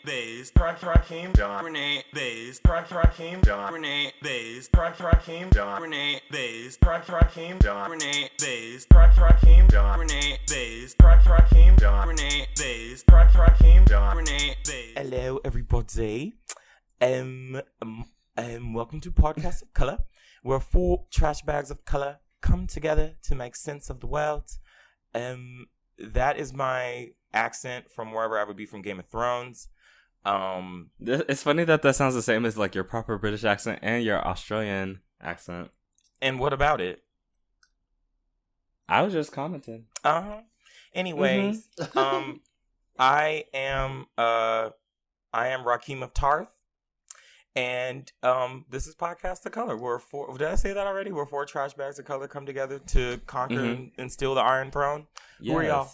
Bays, Rakim, John, Renee, Bays, Rakim, John, Renee, Bays, Rakim, John, Renee, Bays, Rakim, John, Renee, Bays, Rakim, John, Renee, Bays, Rakim, John, Renee, Bays, Rakim, John, Renee, Bays. Hello, everybody. Welcome to Podcast of Color, where 4 trash bags of color come together to make sense of the world. That is my accent from wherever I would be from Game of Thrones. It's funny that sounds the same as like your proper British accent and your Australian accent. And what about it? I was just commenting. Anyways, I am Rakim of Tarth, and this is Podcast of Color. We're 4. Did I say that already? We're 4 trash bags of color come together to conquer and steal the Iron Throne. Yes. Who are y'all?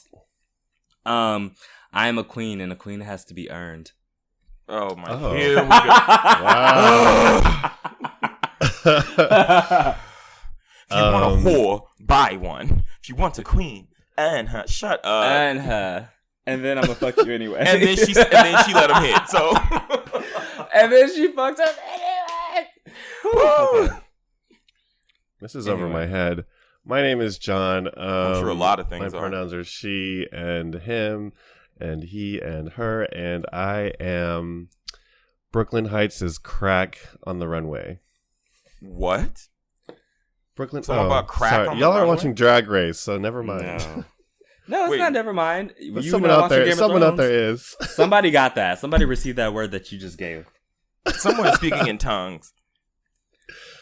I am a queen, and a queen has to be earned. Oh my! Here we go. Wow. If you want a whore, buy one. If you want a queen, earn her. Shut up. Earn her. And then I'm gonna fuck you anyway. and then she let him hit. So. And then she fucked up anyway. Okay. This is over my head. My name is John. I'm sure a lot of things my pronouns are she and him, and he and her, and I am Brooklyn Heights' crack on the runway. What? Brooklyn. About crack on the runway? Y'all aren't watching Drag Race, so never mind. No, it's not never mind. But someone out there is. Somebody got that. Somebody received that word that you just gave. Someone is speaking in tongues.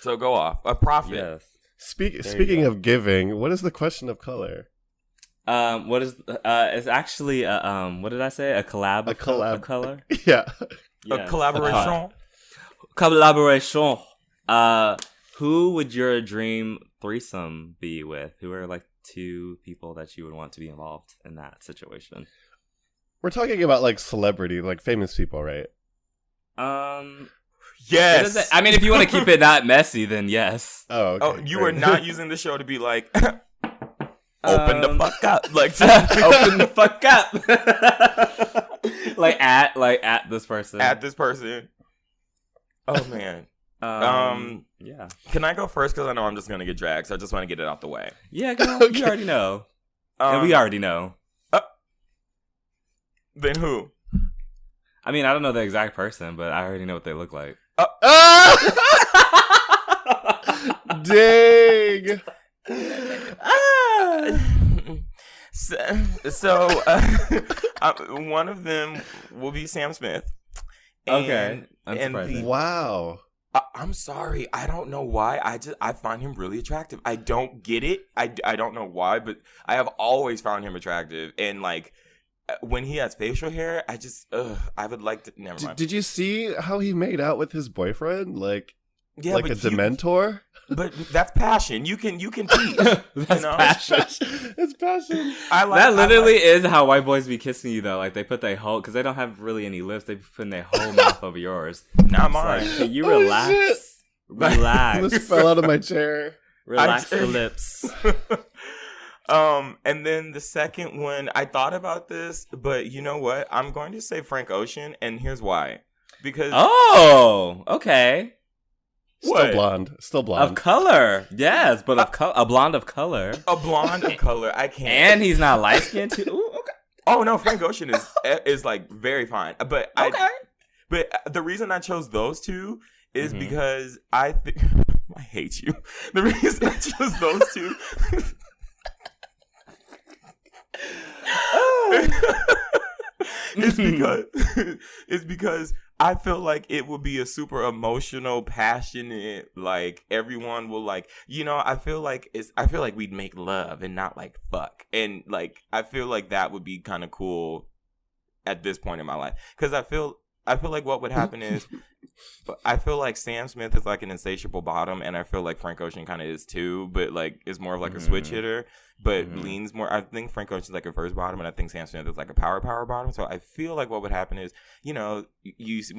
So go off. A prophet. Yes. Speaking of giving, what is the question of color? What is it's actually what did I say? A collab of color? Yeah. A collaboration. Collaboration. Who would your dream threesome be with? Who are like 2 people that you would want to be involved in that situation? We're talking about like celebrity, like famous people, right? Yes. I mean, if you want to keep it not messy, then yes. Oh, okay. Oh, you are not using the show to be like, open the fuck up. Like, open the fuck up. like at this person. At this person. Oh, man. Yeah. Can I go first? Because I know I'm just going to get dragged, so I just want to get it out the way. Yeah, go. Okay. You already know. And we already know. Then who? I mean, I don't know the exact person, but I already know what they look like. Dang. So one of them will be Sam Smith. Okay. Wow. I'm sorry. I don't know why. I find him really attractive. I don't get it. I don't know why, but I have always found him attractive. And like when he has facial hair, I would like to. Never mind. Did you see how he made out with his boyfriend? Like a Dementor? But that's passion. You can teach. That's passion. It's passion. That literally is how white boys be kissing you, though. Like they put their whole, because they don't have really any lips. They be putting their whole mouth over yours. Not mine. Like, can you relax? Shit. Relax. I almost fell out of my chair. Relax the lips. And then the second one, I thought about this, but you know what? I'm going to say Frank Ocean, and here's why. Because okay. Still blonde. Of color. Yes, but a blonde of color. A blonde of color. I can't. And he's not light skinned too. Ooh, okay. Oh no, Frank Ocean is like very fine. But but the reason I chose those 2 is because I hate you. The reason I chose those 2 is because I feel like it will be a super emotional, passionate, like everyone will like, I feel like we'd make love and not like fuck. And like, I feel like that would be kind of cool at this point in my life. Cause I feel like what would happen is, I feel like Sam Smith is like an insatiable bottom, and I feel like Frank Ocean kind of is too, but like is more of like a switch hitter, but leans more. I think Frank Ocean's like a first bottom, and I think Sam Smith is like a power bottom. So I feel like what would happen is, when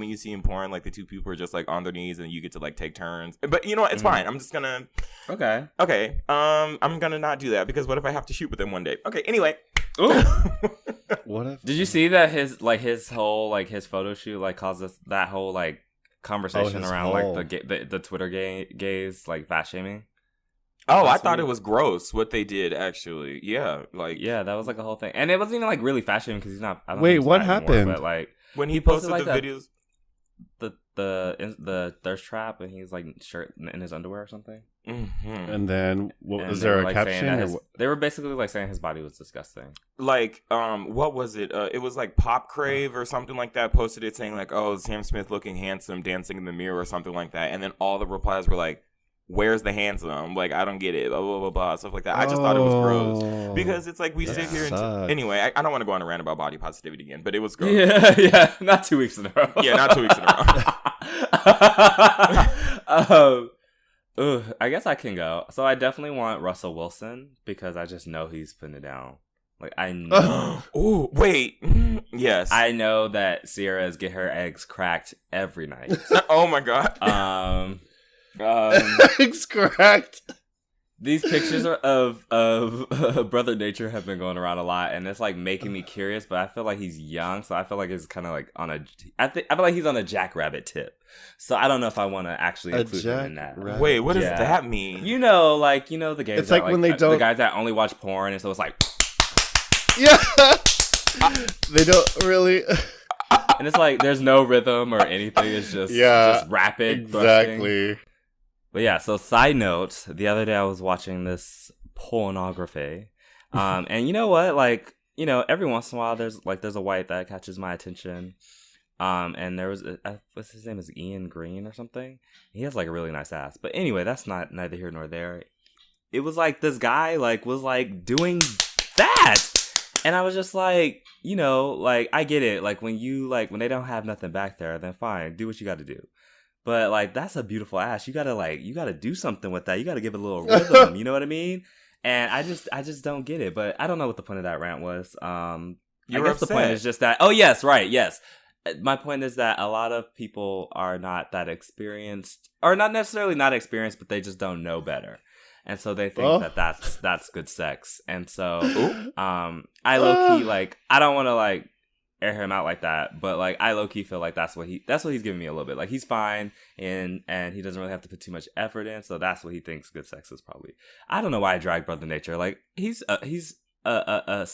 you see in porn, like the 2 people are just like on their knees, and you get to like take turns. But you know what? It's fine. I'm just gonna. Okay. I'm gonna not do that because what if I have to shoot with them one day? Okay. Anyway. Ooh. What if? Did you see that his whole his photo shoot caused us that whole conversation his around whole- the Twitter gays fat shaming? Oh, I Last thought week. it was gross what they did. Actually, yeah, Yeah, that was a whole thing, and it wasn't even really fat shaming because he's not. I don't Wait, think he's what fat anymore, happened? but when he he posted posted, the that- videos. the thirst trap, and he's shirt in his underwear or something. Mm-hmm. And then, what And was they there were, a saying caption? that Or what? they were basically saying his body was disgusting. What was it? It was Pop Crave or something like that posted it saying oh, Sam Smith looking handsome, dancing in the mirror or something like that. And then all the replies were where's the handsome? I don't get it. Blah, blah, blah, blah, stuff like that. I just thought it was gross. Because it's we that sit here sucks. and... Anyway, I don't want to go on a rant about body positivity again, but it was gross. Yeah, not 2 weeks in a row. Yeah, not 2 weeks in a I guess I can go. So I definitely want Russell Wilson because I just know he's putting it down. I know. Oh, wait. Yes. I know that Sierra's get her eggs cracked every night. Oh, my God. Eggs cracked. These pictures of Brother Nature have been going around a lot, and it's making me curious. But I feel like he's young, so I feel like it's kind of on a. I feel like he's on a jackrabbit tip. So I don't know if I want to actually include him in that. jackrabbit. Wait, what does Yeah. that mean? You know the gays. It's that, when they the don't- guys that only watch porn, and so it's Yeah. They don't really. and it's there's no rhythm or anything. It's just rapid thrusting. Exactly. But yeah, so side note, the other day I was watching this pornography. And you know what? Every once in a while there's a white that catches my attention. And there was what's his name is Ian Green or something. He has a really nice ass. But anyway, that's not neither here nor there. It was this guy was doing that. And I was just I get it. When they don't have nothing back there, then fine, do what you got to do. But that's a beautiful ass. You gotta do something with that. You gotta give it a little rhythm. You know what I mean? And I just don't get it. But I don't know what the point of that rant was. I guess the point is just that. Oh yes, right, yes. My point is that a lot of people are not that experienced, or not necessarily not experienced, but they just don't know better. And so they think that's good sex. And so I low key I don't want to air him out like that, but I low key feel that's what he's giving me a little bit. He's fine and he doesn't really have to put too much effort in, so that's what he thinks good sex is probably. I don't know why I drag Brother Nature. He's a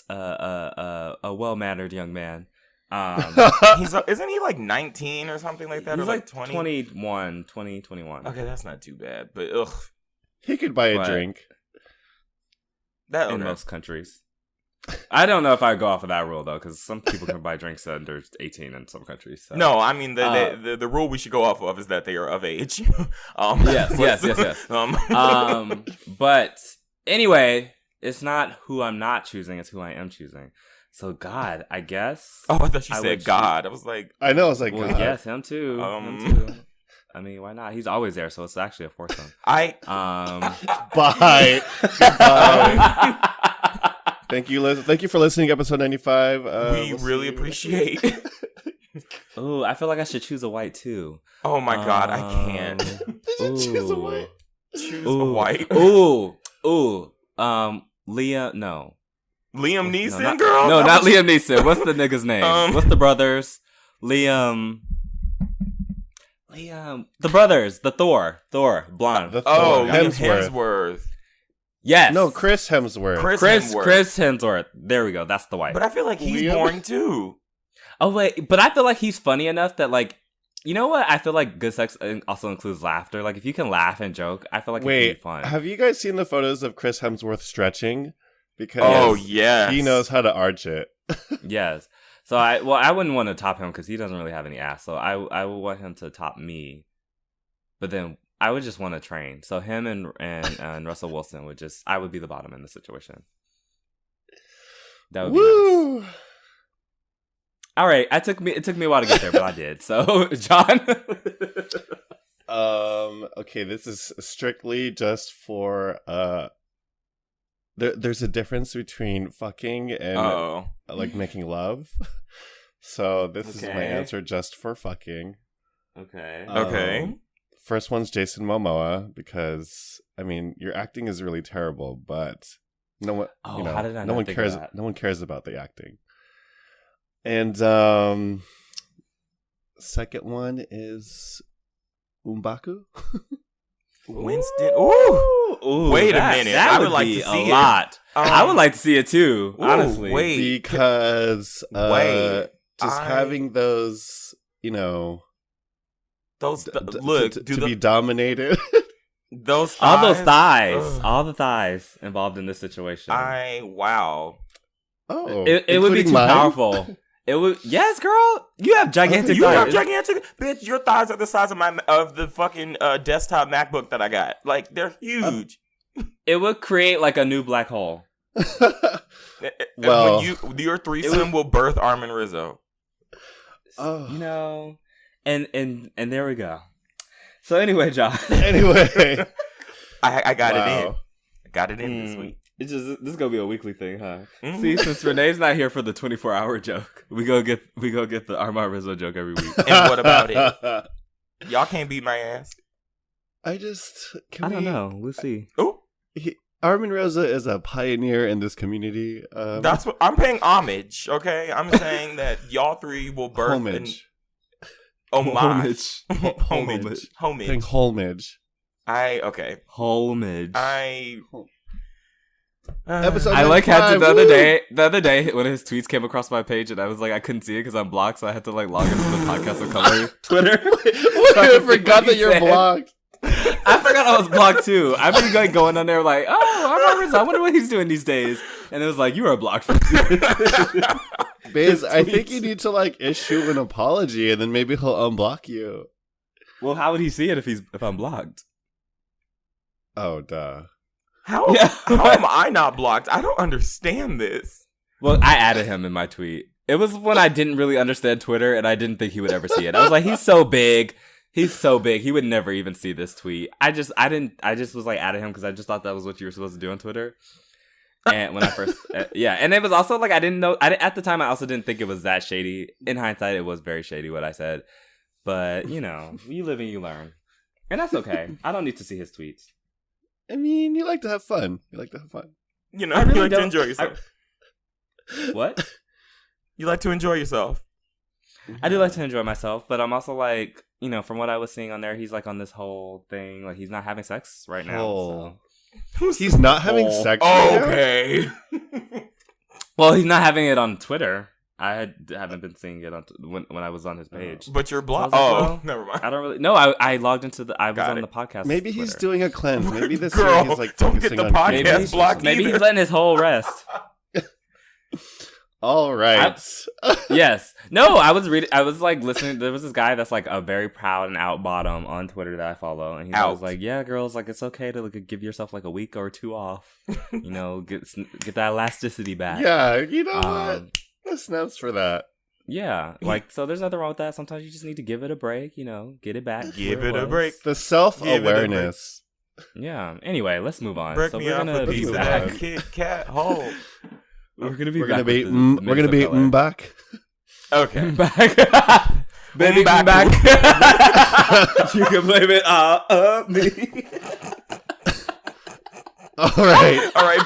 well-mannered young man. Isn't he 19 or something like that? He's Or 20, 21. Okay, that's not too bad, but ugh. He could buy a But- drink. In most countries. I don't know if I go off of that rule though, because some people can buy drinks under 18 in some countries. So. No, I mean the rule we should go off of is that they are of age. Yes. But anyway, it's not who I'm not choosing; it's who I am choosing. So God, I guess. Oh, I thought you I said would God. I was like, I know. I was well, God. yes, him too. Him too. I mean, why not? He's always there, so it's actually a foursome. I Bye. Goodbye. Thank you for listening to episode 95. we really appreciate. Ooh, I feel like I should choose a white too. Oh my God, I can't Choose a white. choose a white. Liam, no. Liam Neeson, not, girl. No, not Liam Neeson. What's the nigga's name? What's the brothers? The brothers, the Thor, blonde. The Oh, Thor. Hemsworth. Yes. No, Chris Hemsworth. Chris Hemsworth. There we go. That's the white. But I feel like he's Liam? boring too. Oh wait, but I feel like he's funny enough that you know what? I feel like good sex also includes laughter. If you can laugh and joke, I feel like it can be fun. Have you guys seen the photos of Chris Hemsworth stretching? Because yes. he knows how to arch it. Yes. So I wouldn't want to top him because he doesn't really have any ass. So I would want him to top me. But then I would just want to train. So him and Russell Wilson I would be the bottom in the situation. That would be nice. All right, it took me a while to get there, but I did. So, John. Okay, this is strictly just for there's a difference between fucking and making love. So this is my answer just for fucking. Okay. Okay. First one's Jason Momoa because I mean your acting is really terrible, but No one, How did I no not one think cares. of that? No one cares about the acting. And second one is Umbaku. Winston. Ooh. Wait a minute. That I would would like be to see a lot. it. I would like to see it too. Ooh, Honestly, wait. Because just I- having those, Those be dominated. those all those thighs, Ugh. all the thighs involved in this situation. Wow. Oh, It would be including too mine? powerful. It would. Yes, girl. You have gigantic You thighs. have gigantic, bitch. Your thighs are the size of the fucking desktop MacBook that I got. Like they're huge. It would create like a new black hole. Well, when your threesome will birth Armin Rizzo. oh. And there we go. So anyway, John. Anyway, I got it in. Wow. I got it in this week. This is gonna be a weekly thing, huh? Mhm. See, since Renee's not here for the 24-hour joke, we go get the Armand Rizzo joke every week. And what about it? Y'all can't beat my ass. I don't know. We'll see. Ooh, Armin Rosa is a pioneer in this community. that's what I'm paying homage. Okay, I'm saying that y'all three will birth homage. homage. Homage. Paying homage. Homage. Episode I like had to 95, the other day when his tweets came across my page and I was like I couldn't see it because I'm blocked, so I had to like log into the podcast of color Twitter. I forgot that you're blocked. I forgot I was blocked too. I've been like going on there like, I wonder what he's doing these days, and it was like you are blocked from. Biz, I think you need to like issue an apology, and then maybe he'll unblock you. Well, how would he see it if I'm blocked? Oh, duh. How am I not blocked? I don't understand this. Well, I added him in my tweet. It was when I didn't really understand Twitter, and I didn't think he would ever see it. I was like, he's so big. He's so big. He would never even see this tweet. I just was like added him because I just thought that was what you were supposed to do on Twitter. And when I first, and it was also like I didn't know. At the time, I also didn't think it was that shady. In hindsight, it was very shady what I said. But you live and you learn, and that's okay. I don't need to see his tweets. I mean, you like to have fun. You like really to don't- enjoy yourself. What? You like to enjoy yourself. I do like to enjoy myself, but I'm also like, from what I was seeing on there, he's like on this whole thing, like he's not having sex right now. Oh. So. He's not having sex. Right now? Okay. Well, he's not having it on Twitter. I haven't been seeing it on when I was on his page. But you're blocked. So I was like, well, Never mind. I don't really. No, I logged into I was on the podcast. Maybe he's Twitter. doing a cleanse. Maybe this Girl, year he's like don't get focusing the on podcast kids. blocked. Maybe either. he's letting his whole rest. All right. Yes. No, I was reading. I was like listening. There was this guy that's like a very proud and out bottom on Twitter that I follow, and he was like, "Yeah, girls, like it's okay to like give yourself like a week or two off. Get that elasticity back." Yeah, you know what? Snaps for that. Yeah, like so. There's nothing wrong with that. Sometimes you just need to give it a break. Get it back. Give it a break. The self-awareness. Yeah. Anyway, let's move on. Break so me we're off gonna with be these back. Kit Kat hole. We're gonna be We're back. gonna be with the we're gonna be mix of color. back. Okay. Back. Baby, back. back. You can blame it on me. All right. All right.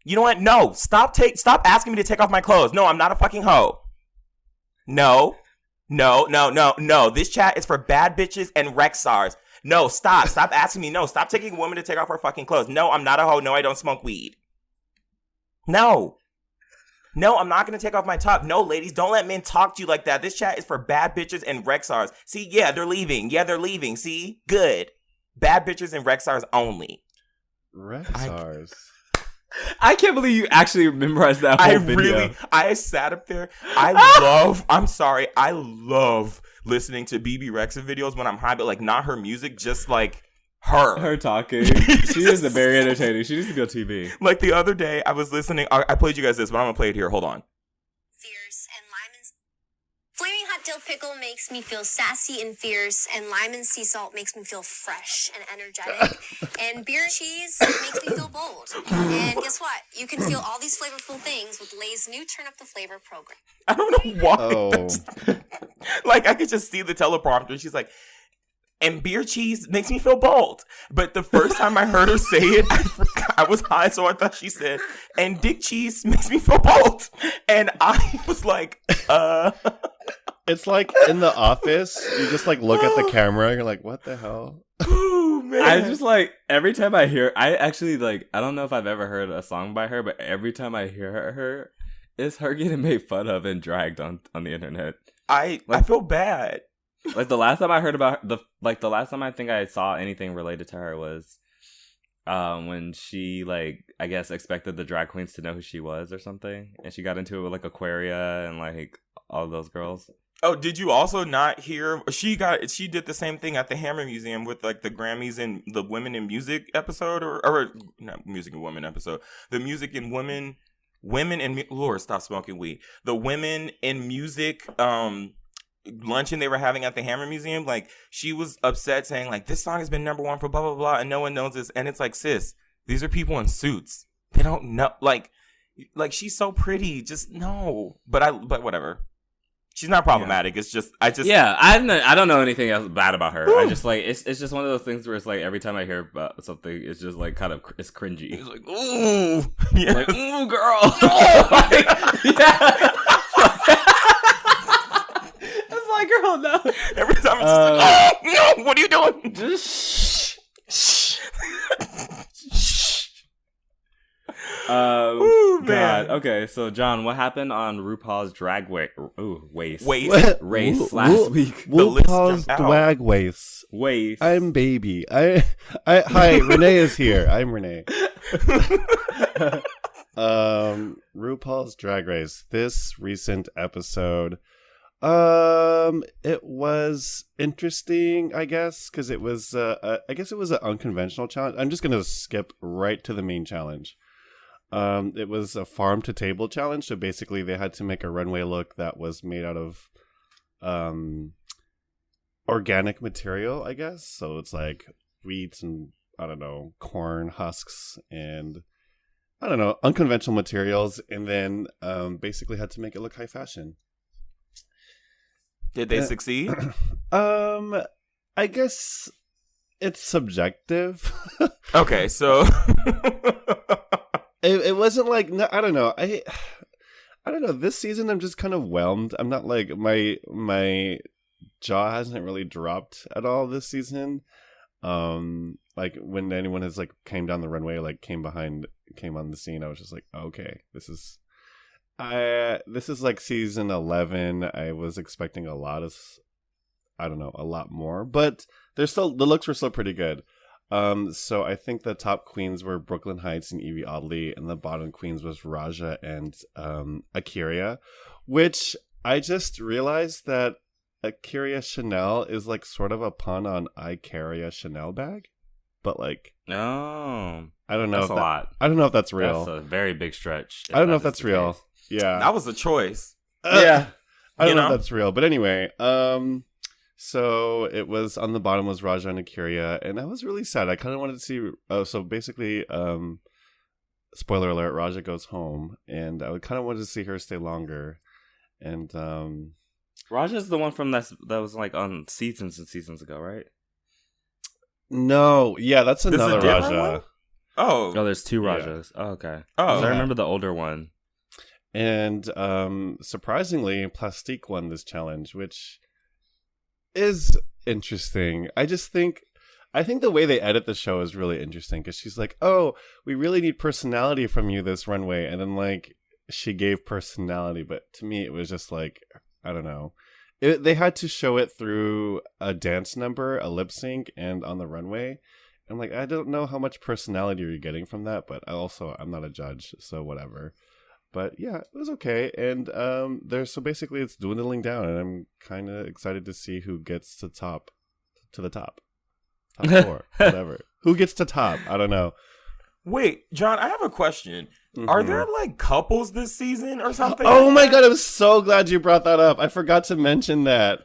You know what? No. Stop asking me to take off my clothes. No, I'm not a fucking hoe. No. This chat is for bad bitches and rec stars. No, stop. Stop asking me. No, stop taking a woman to take off her fucking clothes. No, I'm not a hoe. No, I don't smoke weed. No, I'm not going to take off my top. No, ladies, don't let men talk to you like that. This chat is for bad bitches and rec stars. See, yeah, they're leaving. See, good. Bad bitches and rec stars only. Rexars. I can't believe you actually memorized that whole video. I sat up there. I love listening to BB Rexa videos when I'm high, but like not her music, just like her talking. She is very entertaining. She needs to go TV. Like the other day, I was listening. I played you guys this, but I'm gonna play it here. Hold on. Flaming hot dill pickle makes me feel sassy and fierce, and lime and sea salt makes me feel fresh and energetic, and beer and cheese makes me feel bold. And guess what? You can feel all these flavorful things with Lay's new Turn Up the Flavor program. I don't know why. Oh. Like, I could just see the teleprompter. She's like, and beer cheese makes me feel bold. But the first time I heard her say it, I was high, so I thought she said, and dick cheese makes me feel bold. And I was like, It's like in The Office, you just like look at the camera and you're like, what the hell? Oh, man. I just like, every time I hear, I actually like, I don't know if I've ever heard a song by her, but every time I hear her, it's her getting made fun of and dragged on the internet. I feel bad. Like the last time I heard about the last time I think I saw anything related to her was when she like I guess expected the drag queens to know who she was or something, and she got into it with like Aquaria and like all those girls. Oh, did you also not hear she did the same thing at the Hammer Museum with like the Grammys and the Women in Music episode or not Music and Women episode, the Music and Women and Lord, stop smoking weed. The Women in Music luncheon they were having at the Hammer Museum, like she was upset saying like this song has been #1 for blah blah blah and no one knows this, and it's like, sis, these are people in suits, they don't know, like she's so pretty, just no. But whatever, she's not problematic. Yeah. It's just I don't know anything else bad about her. Woo. I just like it's just one of those things where it's like every time I hear about something, it's just like kind of it's cringy. It's like, ooh, yes. Like, ooh, girl, no! Like, yeah. Like, girl, no. Every time it's just like, oh, no, what are you doing? Just shh. Ooh, God. Okay, so John, what happened on RuPaul's Drag Race last week? RuPaul's Drag Race. I'm baby. Hi, Renee is here. I'm Renee. RuPaul's Drag Race. This recent episode. It was interesting, I guess, because it was, I guess it was an unconventional challenge. I'm just gonna skip right to the main challenge. It was a farm to table challenge. So basically, they had to make a runway look that was made out of, organic material, I guess. So it's like wheat and I don't know, corn husks and I don't know, unconventional materials, and then basically had to make it look high fashion. Did they succeed? I guess it's subjective. Okay, so it wasn't like, no, I don't know. I don't know. This season I'm just kind of whelmed. I'm not like my jaw hasn't really dropped at all this season. Like when anyone has like came down the runway, like came on the scene, I was just like, okay, this is like season 11. I was expecting a lot more, but the looks were still pretty good. So I think the top queens were Brooklyn Heights and Evie Oddly, and the bottom queens was Raja and Akira, which I just realized that Akira Chanel is like sort of a pun on I carry a Chanel bag, but like, oh, I don't know. That's a lot. I don't know if that's real. That's a very big stretch. I don't know if that's real. Case. Yeah, that was a choice. Yeah, I don't know if that's real, but anyway, so it was on the bottom was Raja and Akira, and I was really sad. I kind of wanted to see. So basically, spoiler alert: Raja goes home, and I kind of wanted to see her stay longer. And Raja's the one from that was like on seasons and seasons ago, right? No, yeah, that's another Raja. One? Oh, there's two Rajas. Yeah. Oh, okay. Oh, I remember the older one. And surprisingly, Plastique won this challenge, which is interesting. I think the way they edit the show is really interesting because she's like, "Oh, we really need personality from you this runway," and then like she gave personality, but to me it was just like, I don't know. They had to show it through a dance number, a lip sync, and on the runway. I'm like, I don't know how much personality you're getting from that, but I'm not a judge, so whatever. But yeah, it was okay. And so basically it's dwindling down, and I'm kind of excited to see who gets to the top 4, whatever. Who gets to top? I don't know. Wait, John, I have a question. Mm-hmm. Are there like couples this season or something? Oh my god, I'm so glad you brought that up. I forgot to mention that.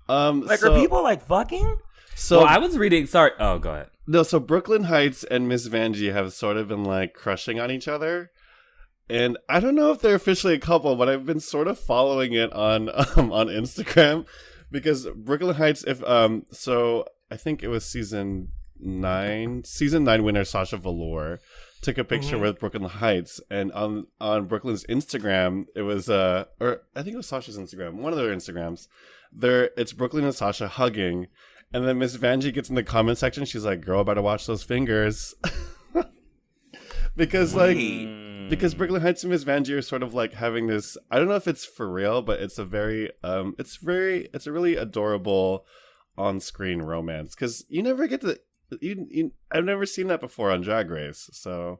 Are people like fucking? So well, I was reading. Sorry. Oh, go ahead. No, so Brooklyn Heights and Miss Vanjie have sort of been like crushing on each other. And I don't know if they're officially a couple, but I've been sort of following it on Instagram because Brooklyn Heights, so I think it was season 9 winner Sasha Velour took a picture with Brooklyn Heights, and on Brooklyn's Instagram, it was or I think it was Sasha's Instagram, one of their Instagrams. It's Brooklyn and Sasha hugging, and then Miss Vanjie gets in the comment section. She's like, "Girl, better watch those fingers," because because Brooklyn Heights and Miss Vanjie are sort of like having this. I don't know if it's for real, but it's a very it's a really adorable on-screen romance because you never get to. I've never seen that before on Drag Race, so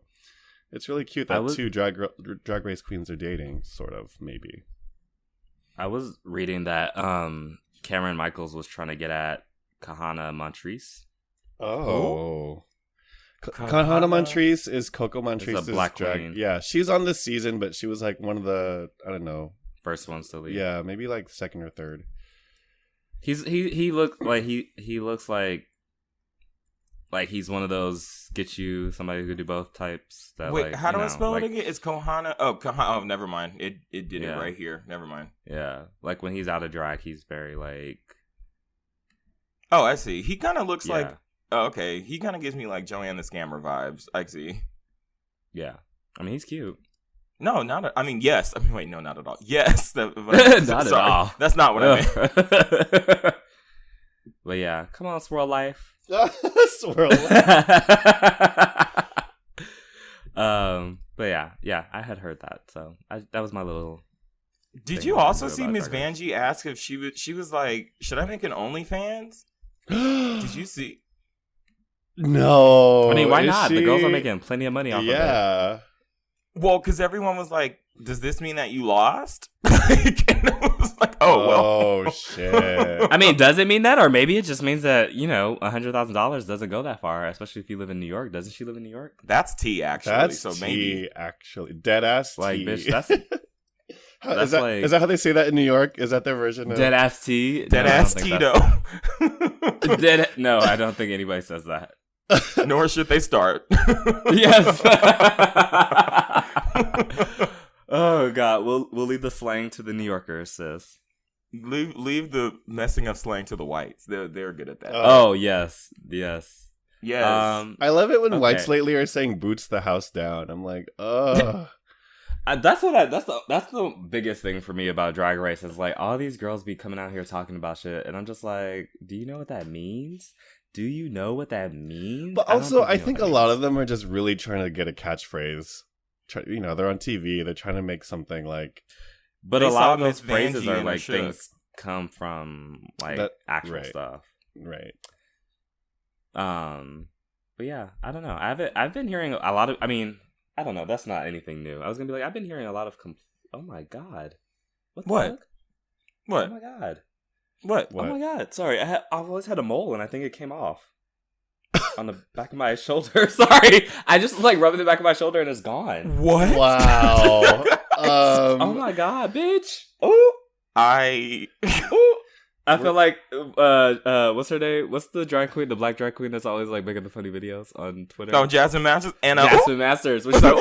it's really cute that two drag race queens are dating, sort of, maybe. I was reading that Cameron Michaels was trying to get at Kahana Montrese. Oh. Kahana Montrese is Coco Montrese's a black drag. queen. Yeah, she's on this season, but she was like one of the, I don't know. First ones to leave. Yeah, maybe like second or third. He looks like he's one of those get you somebody who could do both types. That, wait, like, how do I spell like, it again? It's Kohana. Oh, never mind. It did it right here. Never mind. Yeah, like when he's out of drag, he's very like. Oh, I see. He kind of looks like. Oh, okay. He kind of gives me like Joanne the Scammer vibes. I see. Yeah, I mean he's cute. No, not. I mean, yes. I mean, wait, no, not at all. Yes, not at all. That's not what I meant. But yeah, come on, Swirl Life. Swirl Life. But yeah, I had heard that, so that was my little. Did you also see Miss Vanjie ask if she was like, should I make an OnlyFans? Did you see? No. I mean, why not? The girls are making plenty of money off of it. Yeah. Well, because everyone was like, does this mean that you lost? And I was like, oh, well. Oh, shit. I mean, does it mean that? Or maybe it just means that, $100,000 doesn't go that far, especially if you live in New York. Doesn't she live in New York? That's tea, actually. That's so tea, maybe. actually. Deadass tea. Like, bitch, that's is that how they say that in New York? Is that their version of... Deadass tea? Deadass tea, though. No, I don't think anybody says that. Nor should they start. Yes. Oh God, we'll leave the slang to the New Yorkers, sis. Leave the messing up slang to the whites. They're good at that. Oh yes. I love it when whites lately are saying "boots the house down." I'm like, ugh. That's the biggest thing for me about Drag Race is like all these girls be coming out here talking about shit, and I'm just like, do you know what that means? Do you know what that means? But also, I think a lot of them are just really trying to get a catchphrase. They're on TV. They're trying to make something like. But a lot of those phrases are like things come from like actual stuff, right? But yeah, I don't know. I've been hearing a lot of. I mean, I don't know. That's not anything new. I was gonna be like, I've been hearing a lot of. Oh my God! What? What? Oh my God! What? Oh my God! Sorry, I've always had a mole, and I think it came off on the back of my shoulder. Sorry, I just like rubbing the back of my shoulder, and it's gone. What? Wow! Oh my God, bitch! Oh, I feel like what's her name? What's the drag queen? The black drag queen that's always like making the funny videos on Twitter. Oh, Jasmine Masters. Anna. Jasmine Masters. Which is like,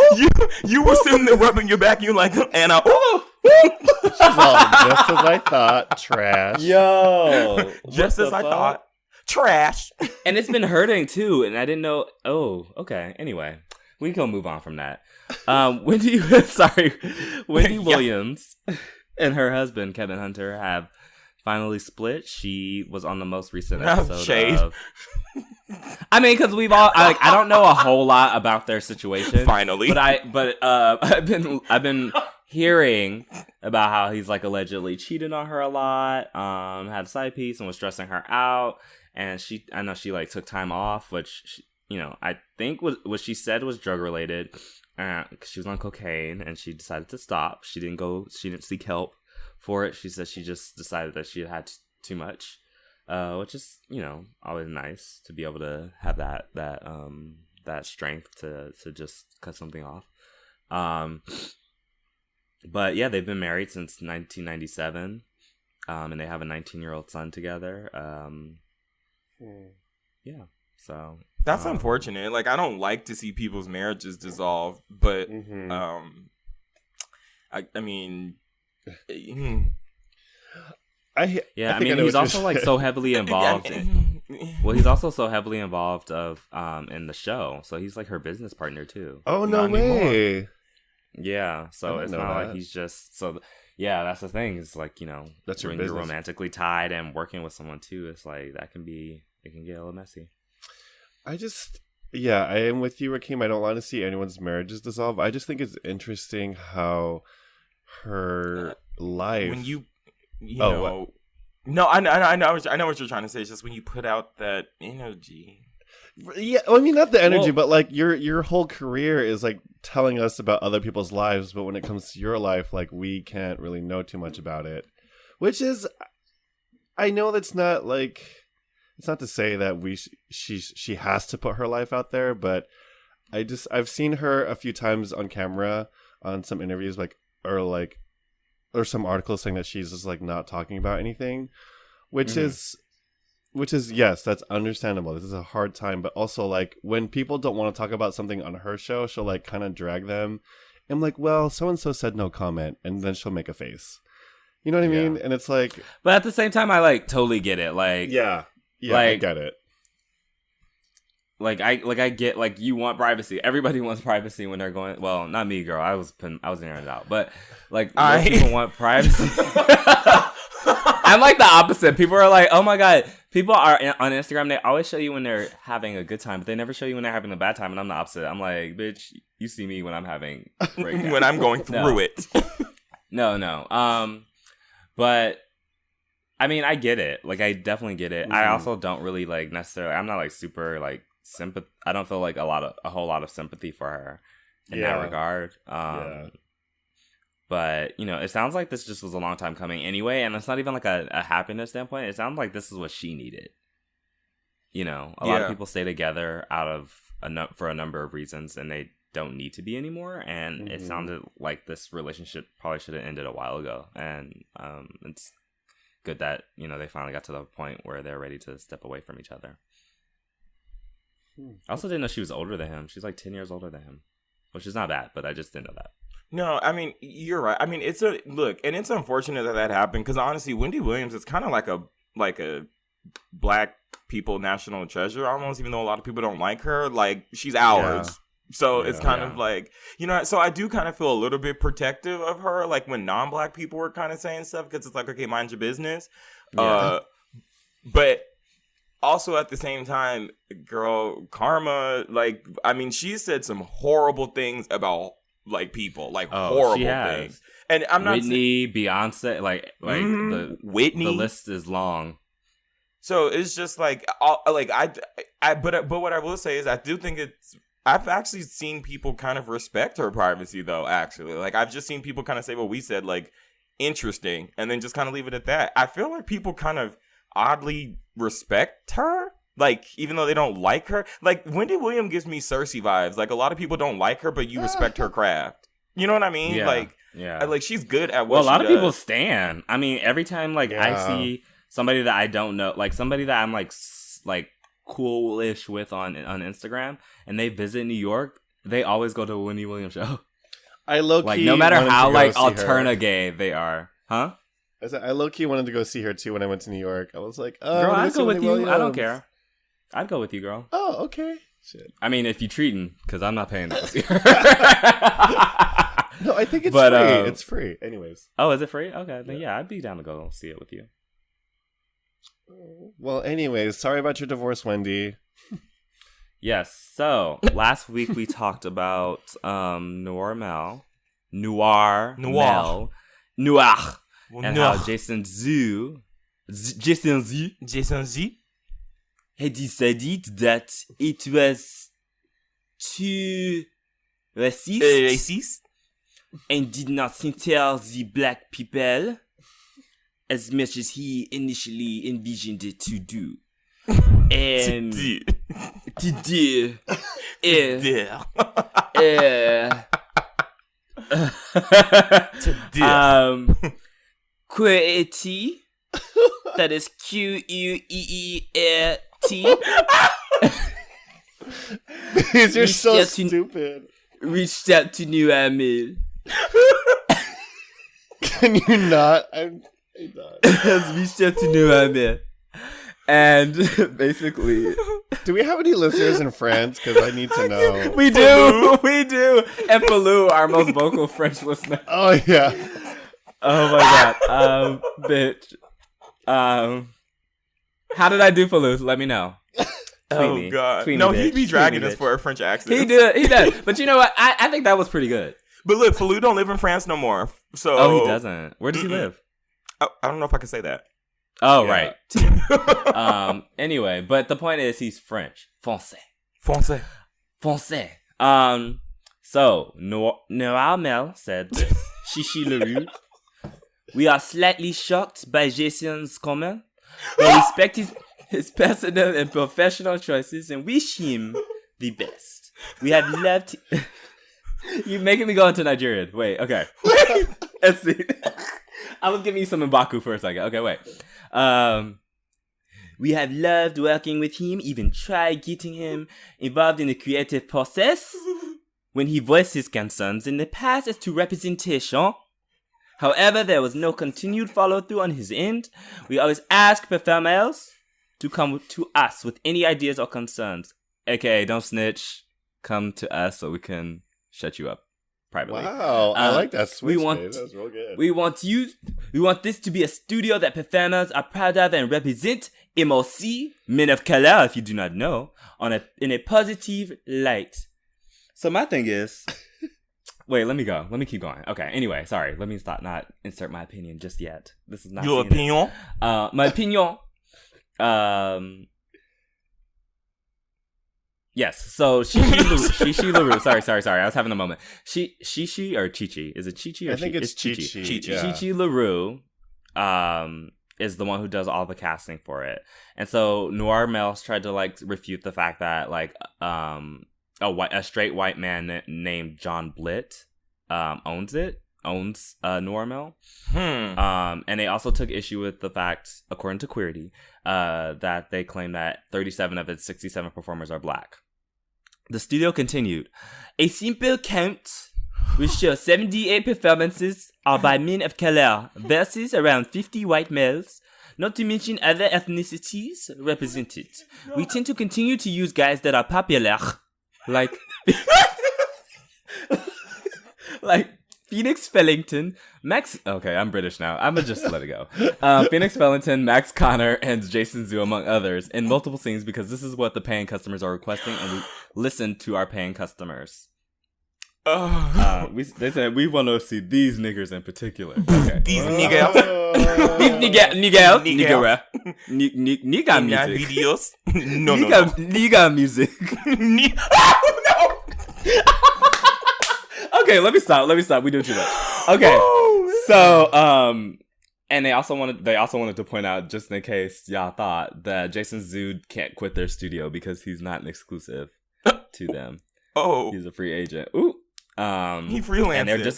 you were sitting there rubbing your back. You like Anna. She's all just as I thought. Trash. Yo, just as I thought. Trash. And it's been hurting too, and I didn't know. Oh, okay. Anyway, we can move on from that. Wendy Williams and her husband Kevin Hunter have finally split. She was on the most recent episode of. I mean, because we've all I don't know a whole lot about their situation. Finally, but I've been hearing about how he's like allegedly cheated on her a lot. Had a side piece and was stressing her out. And I know she like took time off, which I think what she said was drug related. She was on cocaine and she decided to stop. She didn't seek help for it. She said she just decided that she had too much, which is always nice to be able to have that that strength to just cut something off. But yeah, they've been married since 1997, and they have a 19-year-old son together. Yeah, so that's unfortunate. Like, I don't like to see people's marriages dissolve, but I mean. I mean, he's also like so heavily involved. He's also so heavily involved in the show, so he's like her business partner too. Oh no way! Yeah, so it's not like he's just so. Yeah, that's the thing. It's like, you know, that's when you're romantically tied and working with someone too, it's like it can get a little messy. I am with you, Rakeem. I don't want to see anyone's marriages dissolve. I just think it's interesting how her life. When you know. What? No, I know what you're trying to say. It's just when you put out that energy. Yeah, I mean, not the energy, but like your whole career is like telling us about other people's lives, but when it comes to your life, like we can't really know too much about it. Which is, I know that's not like, it's not to say that she has to put her life out there, but I've seen her a few times on camera on some interviews, or some articles saying that she's just like not talking about anything, which is yes, that's understandable. This is a hard time, but also like when people don't want to talk about something on her show, she'll like kind of drag them. I'm like, well, so and so said no comment, and then she'll make a face. You know what I mean? And it's like, but at the same time, I like totally get it. Like, yeah, like, I get it. I get, like, you want privacy. Everybody wants privacy when they're going. Well, not me, girl. I was airing it out, but like most people want privacy. I'm like the opposite. People are like, oh my god. People are on Instagram. They always show you when they're having a good time, but they never show you when they're having a bad time. And I'm the opposite. I'm like, bitch, you see me when I'm having when I'm going through it. No. But I mean, I get it. Like, I definitely get it. I also don't really like necessarily. I'm not like super like sympathy. I don't feel like a whole lot of sympathy for her in that regard. But, you know, it sounds like this just was a long time coming anyway, and it's not even like a happiness standpoint. It sounds like this is what she needed. You know, a lot of people stay together for a number of reasons, and they don't need to be anymore. And it sounded like this relationship probably should have ended a while ago. And it's good that, you know, they finally got to the point where they're ready to step away from each other. I also didn't know she was older than him. She's like 10 years older than him, which is not bad, but I just didn't know that. No, I mean, you're right. I mean, it's unfortunate that happened, because honestly, Wendy Williams is kind of like a black people national treasure almost, even though a lot of people don't like her. Like, she's ours. Yeah. So it's kind of like, you know, so I do kind of feel a little bit protective of her, like when non-black people were kind of saying stuff, because it's like, okay, mind your business. Yeah. But also at the same time, girl, Karma, like, I mean, she said some horrible things about like people, like horrible things. And I'm not Whitney, Beyonce, like Whitney. The list is long. So it's just like, but what I will say is I do think I've actually seen people kind of respect her privacy, though, actually. Like, I've just seen people kind of say what we said, like, interesting, and then just kind of leave it at that. I feel like people kind of oddly respect her, like, even though they don't like her. Like, Wendy Williams gives me Cersei vibes. Like, a lot of people don't like her, but you respect her craft. You know what I mean? Yeah. Like, she's good at what she does. Well, a lot of people stan. I mean, every time, like, I see somebody that I don't know, like, somebody that I'm, like coolish with on Instagram, and they visit New York, they always go to a Wendy Williams show. I low-key like, no matter how like alterna gay they are, huh? I low-key wanted to go see her too when I went to New York. I was like, girl, I'd go with you. Williams. I don't care. I'd go with you, girl. Oh, okay. Shit. I mean, if you treating, because I'm not paying to go see her. No, I think it's free. It's free. Anyways. Oh, is it free? Okay, then yeah, I'd be down to go see it with you. Well, anyways, sorry about your divorce, Wendy. Yes. So last week we talked about NoirMale, and how Jason Z had decided that it was too racist and did not center the black people as much as he initially envisioned it to do. And to do is Yeah. Queerty. That is Queeet. These are so Reached out to- stupid. Reached out to NoirMale. Can you not? I'm not. Has reached out to NoirMale. And basically, Do we have any listeners in France? Because I need to know. we do. And Falou, our most vocal French listener. Oh yeah. Oh my god. Bitch. How did I do, Falou? Let me know. Oh me. god. Tweet me, No, bitch. he'd be Tweet dragging me, us bitch. for a French accent. He does. But you know what? I think that was pretty good. But look, Falou don't live in France no more. So Oh, he doesn't. Where does he live? I don't know if I can say that. Oh, Yeah. right. Anyway, but the point is he's French. Français. Français. So, NoirMale said this. Chichi Leroux. We are slightly shocked by Jason's comment. We respect his personal and professional choices and wish him the best. We have loved... You're making me go into Nigerian. Wait, okay. Let's see. I was giving you some Mbaku for a second. Okay, wait. We have loved working with him, even tried getting him involved in the creative process when he voiced his concerns in the past as to representation. However, there was no continued follow-through on his end. We always ask performers to come to us with any ideas or concerns. AKA, don't snitch. Come to us so we can shut you up privately. Wow, I like that switch. we want- Dave. That was real good. We want this to be a studio that performers are proud of and represent MOC, men of color, if you do not know, in a positive light. So my thing is, wait, let me go. Let me keep going. Okay, anyway, sorry. Let me not insert my opinion just yet. This is not Your CNN. opinion? My opinion. Yes. So Shishi LaRue. Sorry. I was having a moment. Shishi or Chichi? Is it Chichi or I think it's Chichi? Chichi. Yeah. Chichi LaRue is the one who does all the casting for it. And so NoirMale tried to like refute the fact that like a straight white man named John Blitt owns NoirMale. And they also took issue with the fact, according to Queerty, that they claim that 37 of its 67 performers are black. The studio continued. A simple count will show 78 performances are by men of color versus around 50 white males, not to mention other ethnicities represented. We tend to continue to use guys that are popular, like Phoenix Fellington, Okay, I'm British now. I'm gonna just let it go. Phoenix Fellington, Max Connor, and Jason Zhu, among others, in multiple scenes because this is what the paying customers are requesting, and we listen to our paying customers. They said we want to see these niggers in particular. Okay. These niggas. Nigga music. Videos. No. Nigga music. No. Okay, let me stop. We do too much. Okay, so and they also wanted to point out, just in case y'all thought, that Jason Zhu can't quit their studio because he's not an exclusive to them. Oh, He's a free agent. Ooh. he freelanced. And they're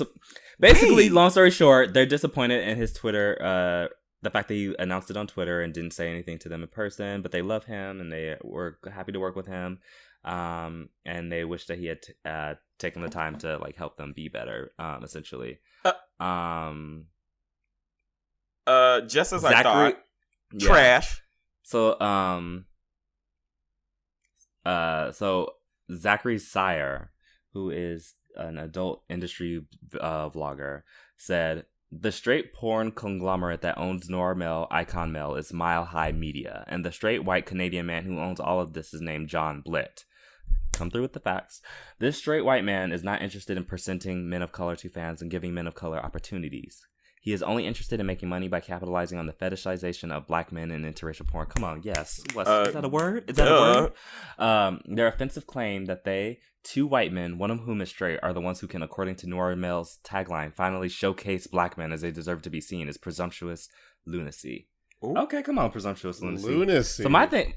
basically, long story short, they're disappointed in his Twitter. The fact that he announced it on Twitter and didn't say anything to them in person, but they love him and they were happy to work with him. And they wish that he had taken the time to like help them be better. Essentially. Just as Zachary, I thought. yeah. Trash. So Zachary Sire, who is an adult industry vlogger, said, the straight porn conglomerate that owns NoirMale, Icon Mail is Mile High Media, and the straight white Canadian man who owns all of this is named John Blitt. Come through with the facts. This straight white man is not interested in presenting men of color to fans and giving men of color opportunities. He is only interested in making money by capitalizing on the fetishization of black men in interracial porn. Come on, yes. Is that a word? Is that a word? Their offensive claim that they, two white men, one of whom is straight, are the ones who can, according to NoirMale's tagline, finally showcase black men as they deserve to be seen, is presumptuous lunacy. Ooh. Okay, come on, presumptuous lunacy. Lunacy. So my thing,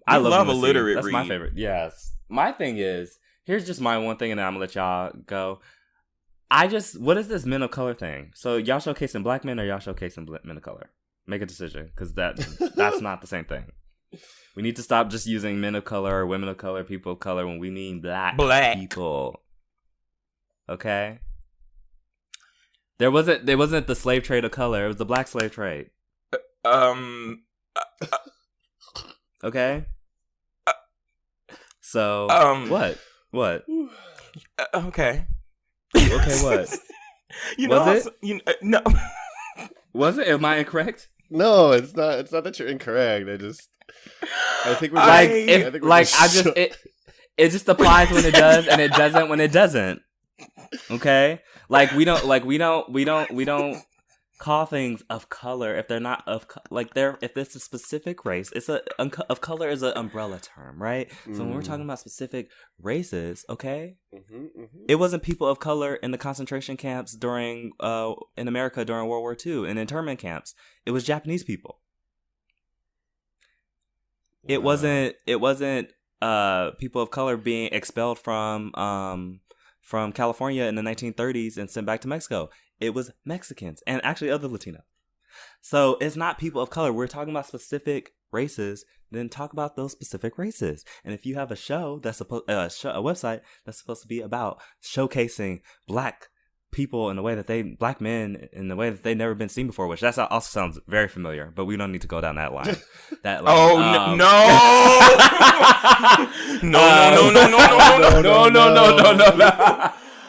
I love love lunacy. a literate That's my read. favorite. Yes, my thing is, here's just my one thing, and then I'm gonna let y'all go. What is this men of color thing? So y'all showcasing black men or y'all showcasing men of color? Make a decision, because that's not the same thing. We need to stop just using men of color or women of color, people of color when we mean black people. Okay. There wasn't the slave trade of color. It was the black slave trade. Okay. So what? Okay. Okay, what? Was it? No. Was it? Am I incorrect? No, it's not. It's not that you're incorrect. I think we're it just applies when it does, and it doesn't when it doesn't. Okay, we don't call things of color if they're not if it's a specific race. Of color is an umbrella term, right? So when we're talking about specific races, okay, it wasn't people of color in the concentration camps in America during World War II and internment camps. It was Japanese people. It wasn't people of color being expelled from California in the 1930s and sent back to Mexico. It was Mexicans and actually other Latino. So it's not people of color. We're talking about specific races. Then talk about those specific races. And if you have a show that's a website that's supposed to be about showcasing black people in the way that black men in the way that they've never been seen before, which that also sounds very familiar, but we don't need to go down that line. No.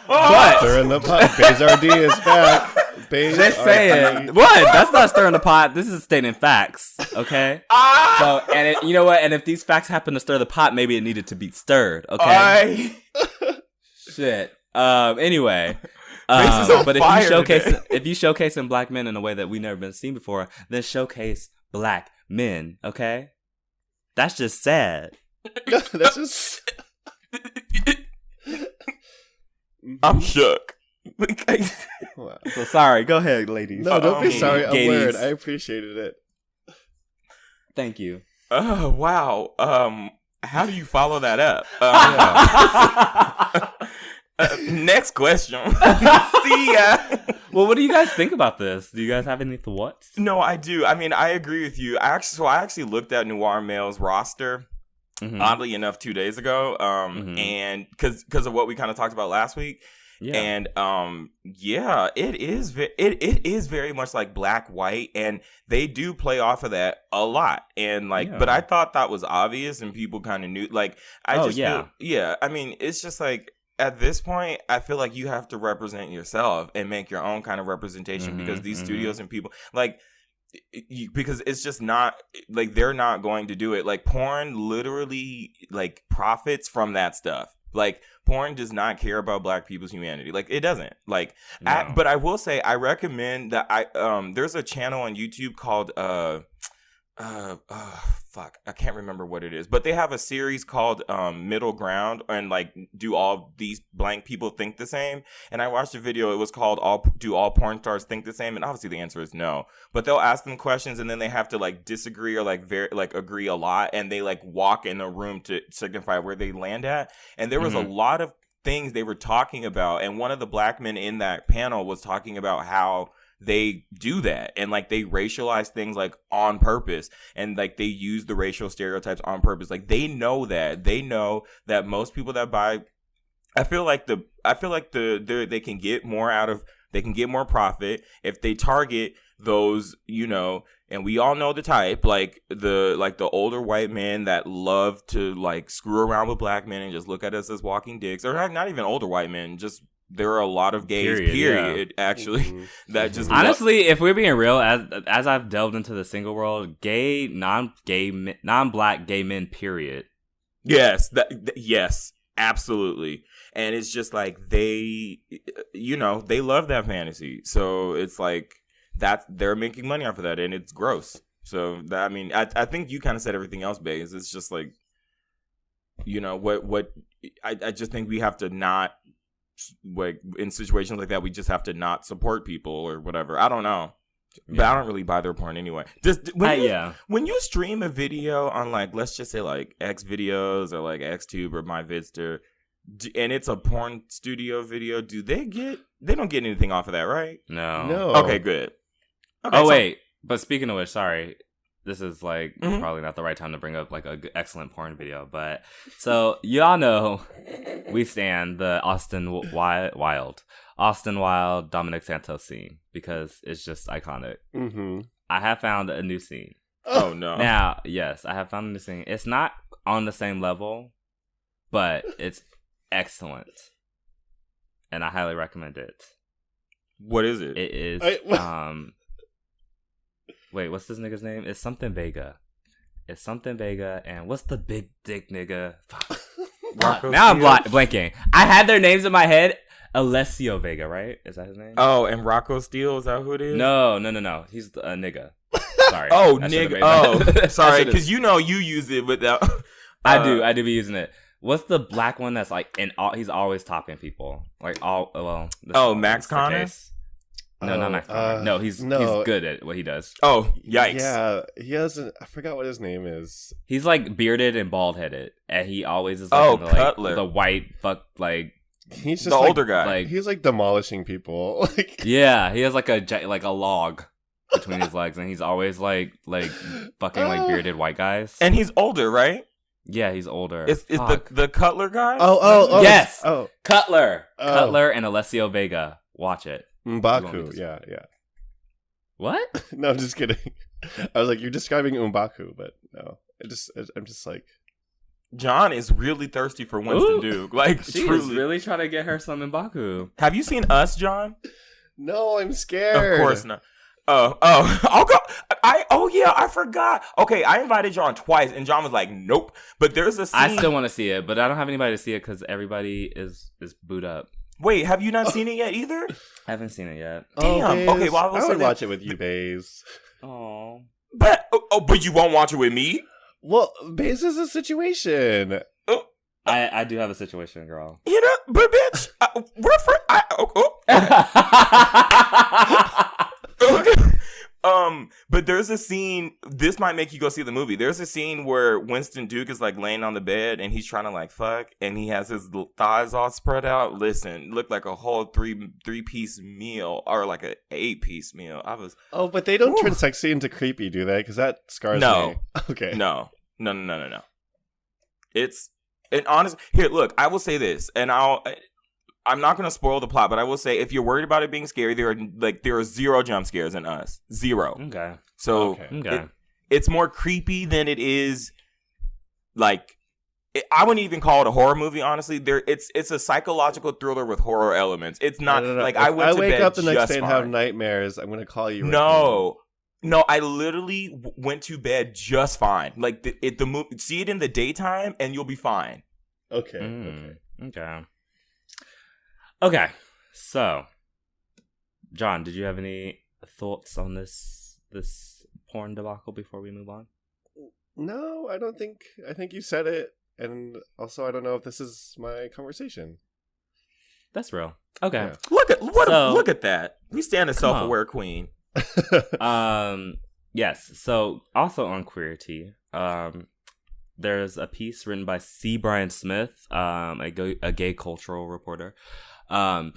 But stirring the pot. Bezardi is back. Just saying. What? That's not stirring the pot. This is stating facts. Okay. So, and you know what? And if these facts happen to stir the pot, maybe it needed to be stirred. Okay. Shit. Anyway. But if you showcasing black men in a way that we've never been seen before, then showcase black men. Okay. That's just sad. That's just. I'm shook. Wow. So sorry. Go ahead, ladies. No, don't be sorry. I'm ladies. weird. I appreciated it. Thank you. Oh, wow. How do you follow that up? Next question. See ya. Well, what do you guys think about this? Do you guys have any thoughts? No, I do. I mean, I agree with you. I actually looked at NoirMale's roster. Mm-hmm. Oddly enough, 2 days ago, and because of what we kind of talked about last week, and it is very much like black white, and they do play off of that a lot, and but I thought that was obvious, and people kind of knew. I mean, it's just like at this point, I feel like you have to represent yourself and make your own kind of representation because these studios and people because it's just not like they're not going to do it. Like porn literally like profits from that stuff. Like porn does not care about black people's humanity. Like it doesn't. Like, no. But I will say I recommend that there's a channel on YouTube called I can't remember what it is, but they have a series called Middle Ground, and like, do all these blank people think the same? And I watched a video. It was called Do all porn stars think the same? And obviously the answer is no. But they'll ask them questions, and then they have to like disagree or like agree a lot, and they like walk in a room to signify where they land at. And there was a lot of things they were talking about, and one of the black men in that panel was talking about how they do that, and like they racialize things like on purpose, and like they use the racial stereotypes on purpose. Like they know that most people that buy, I feel like they can get more profit if they target those, and we all know the type, like the older white men that love to like screw around with black men and just look at us as walking dicks, or not even older white men, just there are a lot of gays, period actually, that just honestly, if we're being real, as I've delved into the single world, gay, non-black gay men, period. Yes, yes, absolutely. And it's just like they love that fantasy, so it's like that they're making money off of that, and it's gross. So that, I mean, I think you kind of said everything else, Baze. It's just like, what I just think we have to not, like, in situations like that, we just have to not support people or whatever. I don't know. But I don't really buy their porn anyway. When you stream a video on like, let's just say like X videos or like XTube or MyVidster, and it's a porn studio video, they don't get anything off of that, right? No. Okay, good. Okay, wait. But speaking of which, sorry. This is like probably not the right time to bring up like an excellent porn video. But so y'all know we stand the Austin Wild Dominic Santos scene because it's just iconic. Mm-hmm. I have found a new scene. Oh no. Now, yes, I have found a new scene. It's not on the same level, but it's excellent. And I highly recommend it. What is it? It is wait, what's this nigga's name? It's something Vega. And what's the big dick nigga? Now I'm blanking. I had their names in my head. Alessio Vega, right? Is that his name? Oh, and Rocco Steele, is that who it is? No. He's a nigga. Sorry. Nigga. Sorry, because you use it without. I do be using it. What's the black one that's like he's always topping people? Like Max Connor? No, not Max Connor. No, he's good at what he does. Oh, yikes. Yeah, he has I forgot what his name is. He's like bearded and bald headed, and he always is like Cutler. The white like he's just the older guy. Like he's like demolishing people. Yeah, he has like a log between his legs, and he's always like fucking like bearded white guys. And he's older, right? Yeah, he's older. Is the Cutler guy? Oh, yes. Oh, Cutler and Alessio Vega. Watch it. M'Baku, yeah. What? No, I'm just kidding. I was like, you're describing M'Baku, but no. I'm just like, John is really thirsty for Winston Duke. Like, she was really trying to get her some M'Baku. Have you seen Us, John? No, I'm scared. Of course not. I'll go. I forgot. Okay, I invited John twice, and John was like, "Nope." But there's a scene. I still want to see it, but I don't have anybody to see it because everybody is booed up. Wait, have you not seen it yet either? I haven't seen it yet. Damn. Okay, well, I would watch it with you, Baze. Oh, but you won't watch it with me? Well, Baze is a situation. I do have a situation, girl. You know, but bitch, we're for. But there's a scene. This might make you go see the movie. There's a scene where Winston Duke is like laying on the bed and he's trying to like fuck, and he has his thighs all spread out. Listen, looked like a whole three-piece meal or like a 8-piece meal. Oh, but they don't turn sexy into creepy, do they? Because that scars me. Okay. No. It's an honest. Here, look. I will say this, and I'm not going to spoil the plot, but I will say if you're worried about it being scary, there are 0 jump scares in Us. 0. Okay. So it's more creepy than it is like I wouldn't even call it a horror movie, honestly. It's a psychological thriller with horror elements. It's not like I went to bed. I wake up the next day and fine. have nightmares. I'm going to call you. No, I literally went to bed just fine. Like the movie, see it in the daytime and you'll be fine. Okay. Okay, so John, did you have any thoughts on this porn debacle before we move on? No, I don't think. I think you said it, and also I don't know if this is my conversation. That's real. Okay, yeah. Look at that. We stand a self-aware queen. Yes. So also on Queerty, there's a piece written by C. Brian Smith, a gay cultural reporter. On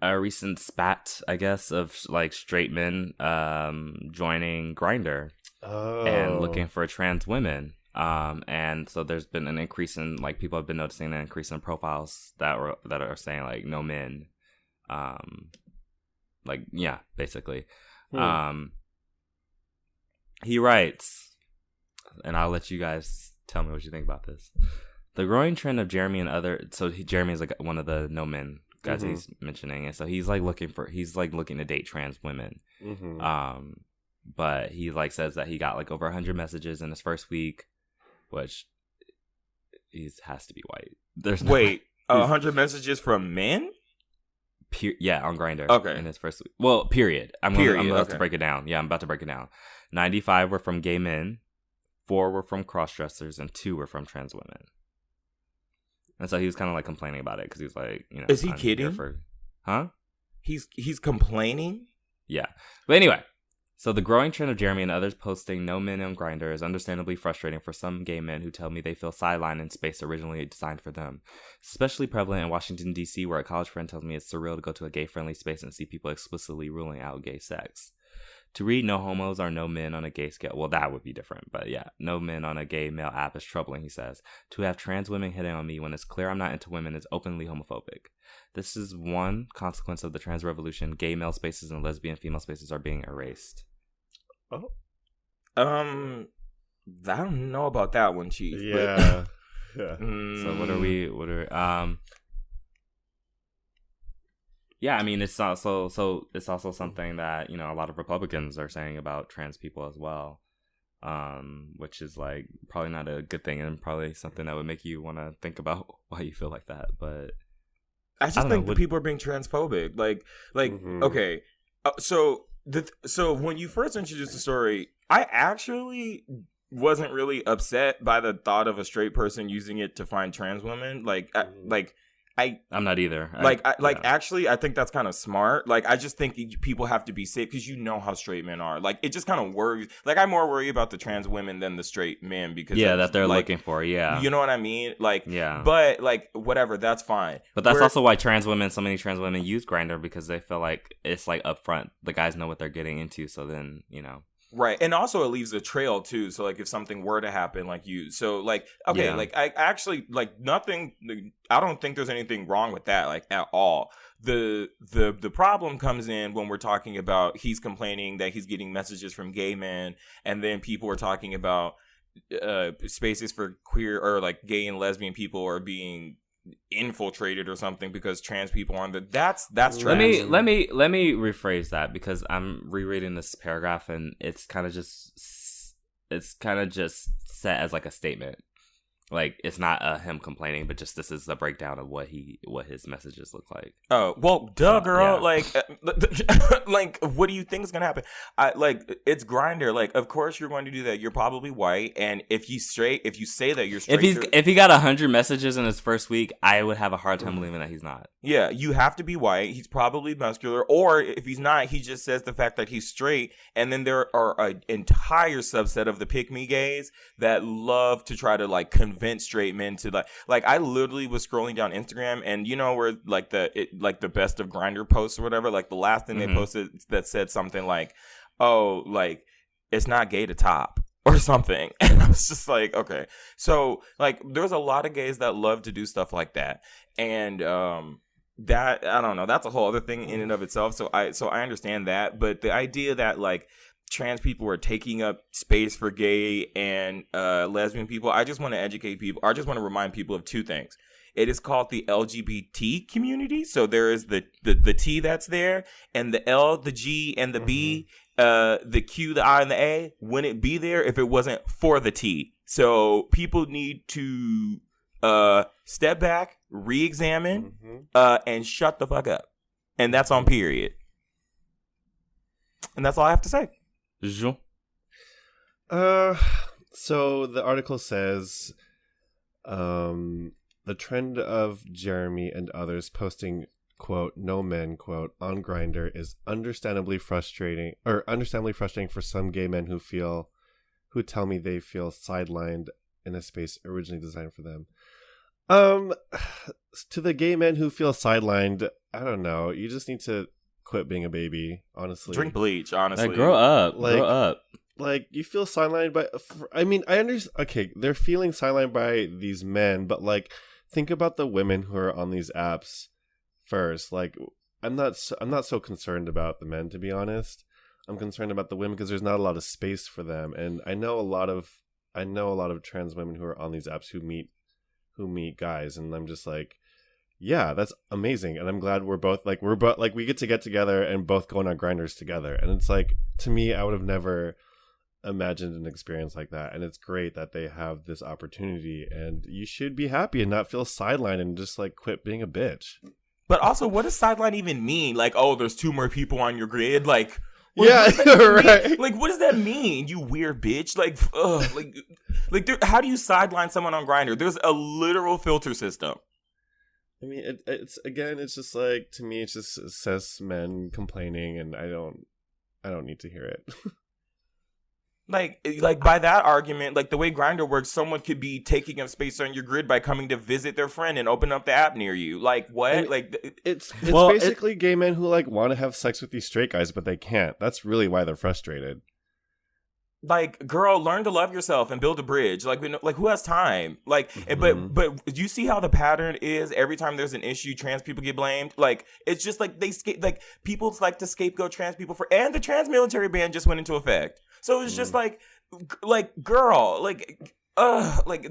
a recent spat, I guess, of like straight men joining Grindr and looking for trans women. And so there's been an increase in like people have been noticing an increase in profiles that are saying like no men, like yeah, basically. He writes, and I'll let you guys tell me what you think about this. The growing trend of Jeremy and Jeremy is like one of the no men guys he's mentioning, and so he's looking to date trans women. But he like says that he got like over 100 messages in his first week, which has to be white. There's 100 messages from men? On Grindr. Okay. In his first week. Well, period. I'm about to break it down. Yeah, I'm about to break it down. 95 were from gay men, 4 were from cross-dressers, and 2 were from trans women. And so he was kind of like complaining about it because he was like, is he kidding? Huh? He's complaining? Yeah. But anyway, so the growing trend of Jeremy and others posting no men on Grindr is understandably frustrating for some gay men who tell me they feel sidelined in space originally designed for them. It's especially prevalent in Washington, D.C., where a college friend tells me it's surreal to go to a gay-friendly space and see people explicitly ruling out gay sex. To read no homos or no men on a gay scale, well, that would be different. But yeah, no men on a gay male app is troubling, he says. To have trans women hitting on me when it's clear I'm not into women is openly homophobic. This is one consequence of the trans revolution. Gay male spaces and lesbian female spaces are being erased. Oh. I don't know about that one, Chief. Yeah. Yeah. So what are yeah, I mean, it's also something that, you know, a lot of Republicans are saying about trans people as well, which is like probably not a good thing and probably something that would make you want to think about why you feel like that. But I just think that people are being transphobic. Okay, so when you first introduced the story, I actually wasn't really upset by the thought of a straight person using it to find trans women. I'm not either. Actually, I think that's kind of smart. Like, I just think people have to be safe because you know how straight men are. Like, it just kind of worries. Like, I more worry about the trans women than the straight men because that they're looking for. Yeah, you know what I mean. Like, yeah. But like, whatever, that's fine. But that's also why so many trans women use Grindr because they feel like it's like upfront. The guys know what they're getting into, so then you know. Right. And also it leaves a trail too. So like if something were to happen, like I actually like nothing. I don't think there's anything wrong with that, like at all. The problem comes in when we're talking about he's complaining that he's getting messages from gay men, and then people are talking about spaces for queer or like gay and lesbian people are being infiltrated or something because trans people are on that's trash. Let me rephrase that because I'm rereading this paragraph and it's kind of just set as like a statement. Like it's not him complaining, but just this is the breakdown of what his messages look like. Oh well, duh, girl. Yeah. Like, what do you think is gonna happen? It's Grindr. Like, of course you're going to do that. You're probably white, and if you say that you're straight, if he got 100 messages in his first week, I would have a hard time believing that he's not. Yeah, you have to be white. He's probably muscular, or if he's not, he just says the fact that he's straight. And then there are an entire subset of the pick-me gays that love to try to like convince straight men to like I literally was scrolling down Instagram and you know where like the best of Grindr posts or whatever, like the last thing they posted that said something like, oh, like it's not gay to top or something. And I was just like, okay. So like there's a lot of gays that love to do stuff like that. And that I don't know, that's a whole other thing in and of itself. So I understand that, but the idea that like trans people are taking up space for gay and lesbian people, I just want to educate people. I just want to remind people of two things. It is called the LGBT community. So there is the T that's there, and the L, the G, and the B, the Q, the I, and the A wouldn't be there if it wasn't for the T. So people need to step back, re-examine, and shut the fuck up. And that's on period. And that's all I have to say. Jean? So the article says the trend of Jeremy and others posting, quote, no men, quote, on Grindr is understandably frustrating for some gay men who tell me they feel sidelined in a space originally designed for them. To the gay men who feel sidelined, I don't know. You just need to quit being a baby, honestly. Drink bleach, honestly. Grow up. Grow up. Like, you feel sidelined by... I mean, I understand... Okay, they're feeling sidelined by these men, but, like, think about the women who are on these apps first. Like, I'm not so concerned about the men, to be honest. I'm concerned about the women because there's not a lot of space for them. And I know a lot of trans women who are on these apps who meet guys, and I'm just like, yeah, that's amazing, and I'm glad we get together and both going on Grinders together. And it's like, to me, I would have never imagined an experience like that, and it's great that they have this opportunity, and you should be happy and not feel sidelined and just like quit being a bitch. But also, what does sideline even mean? Like, oh, there's 2 more people on your grid, like. Yeah, right. Like, what does that mean, you weird bitch? Like, how do you sideline someone on Grindr? There's a literal filter system. I mean, it's just like, to me, it's just cis men complaining, and I don't I don't need to hear it. Like by that argument, like the way Grindr works, someone could be taking up space on your grid by coming to visit their friend and open up the app near you. Like what? And like it's basically gay men who like want to have sex with these straight guys, but they can't. That's really why they're frustrated. Like, girl, learn to love yourself and build a bridge. Like, who has time? Like, but do you see how the pattern is? Every time there's an issue, trans people get blamed. Like, it's just like people like to scapegoat trans people and the trans military ban just went into effect. So it's just like, girl, like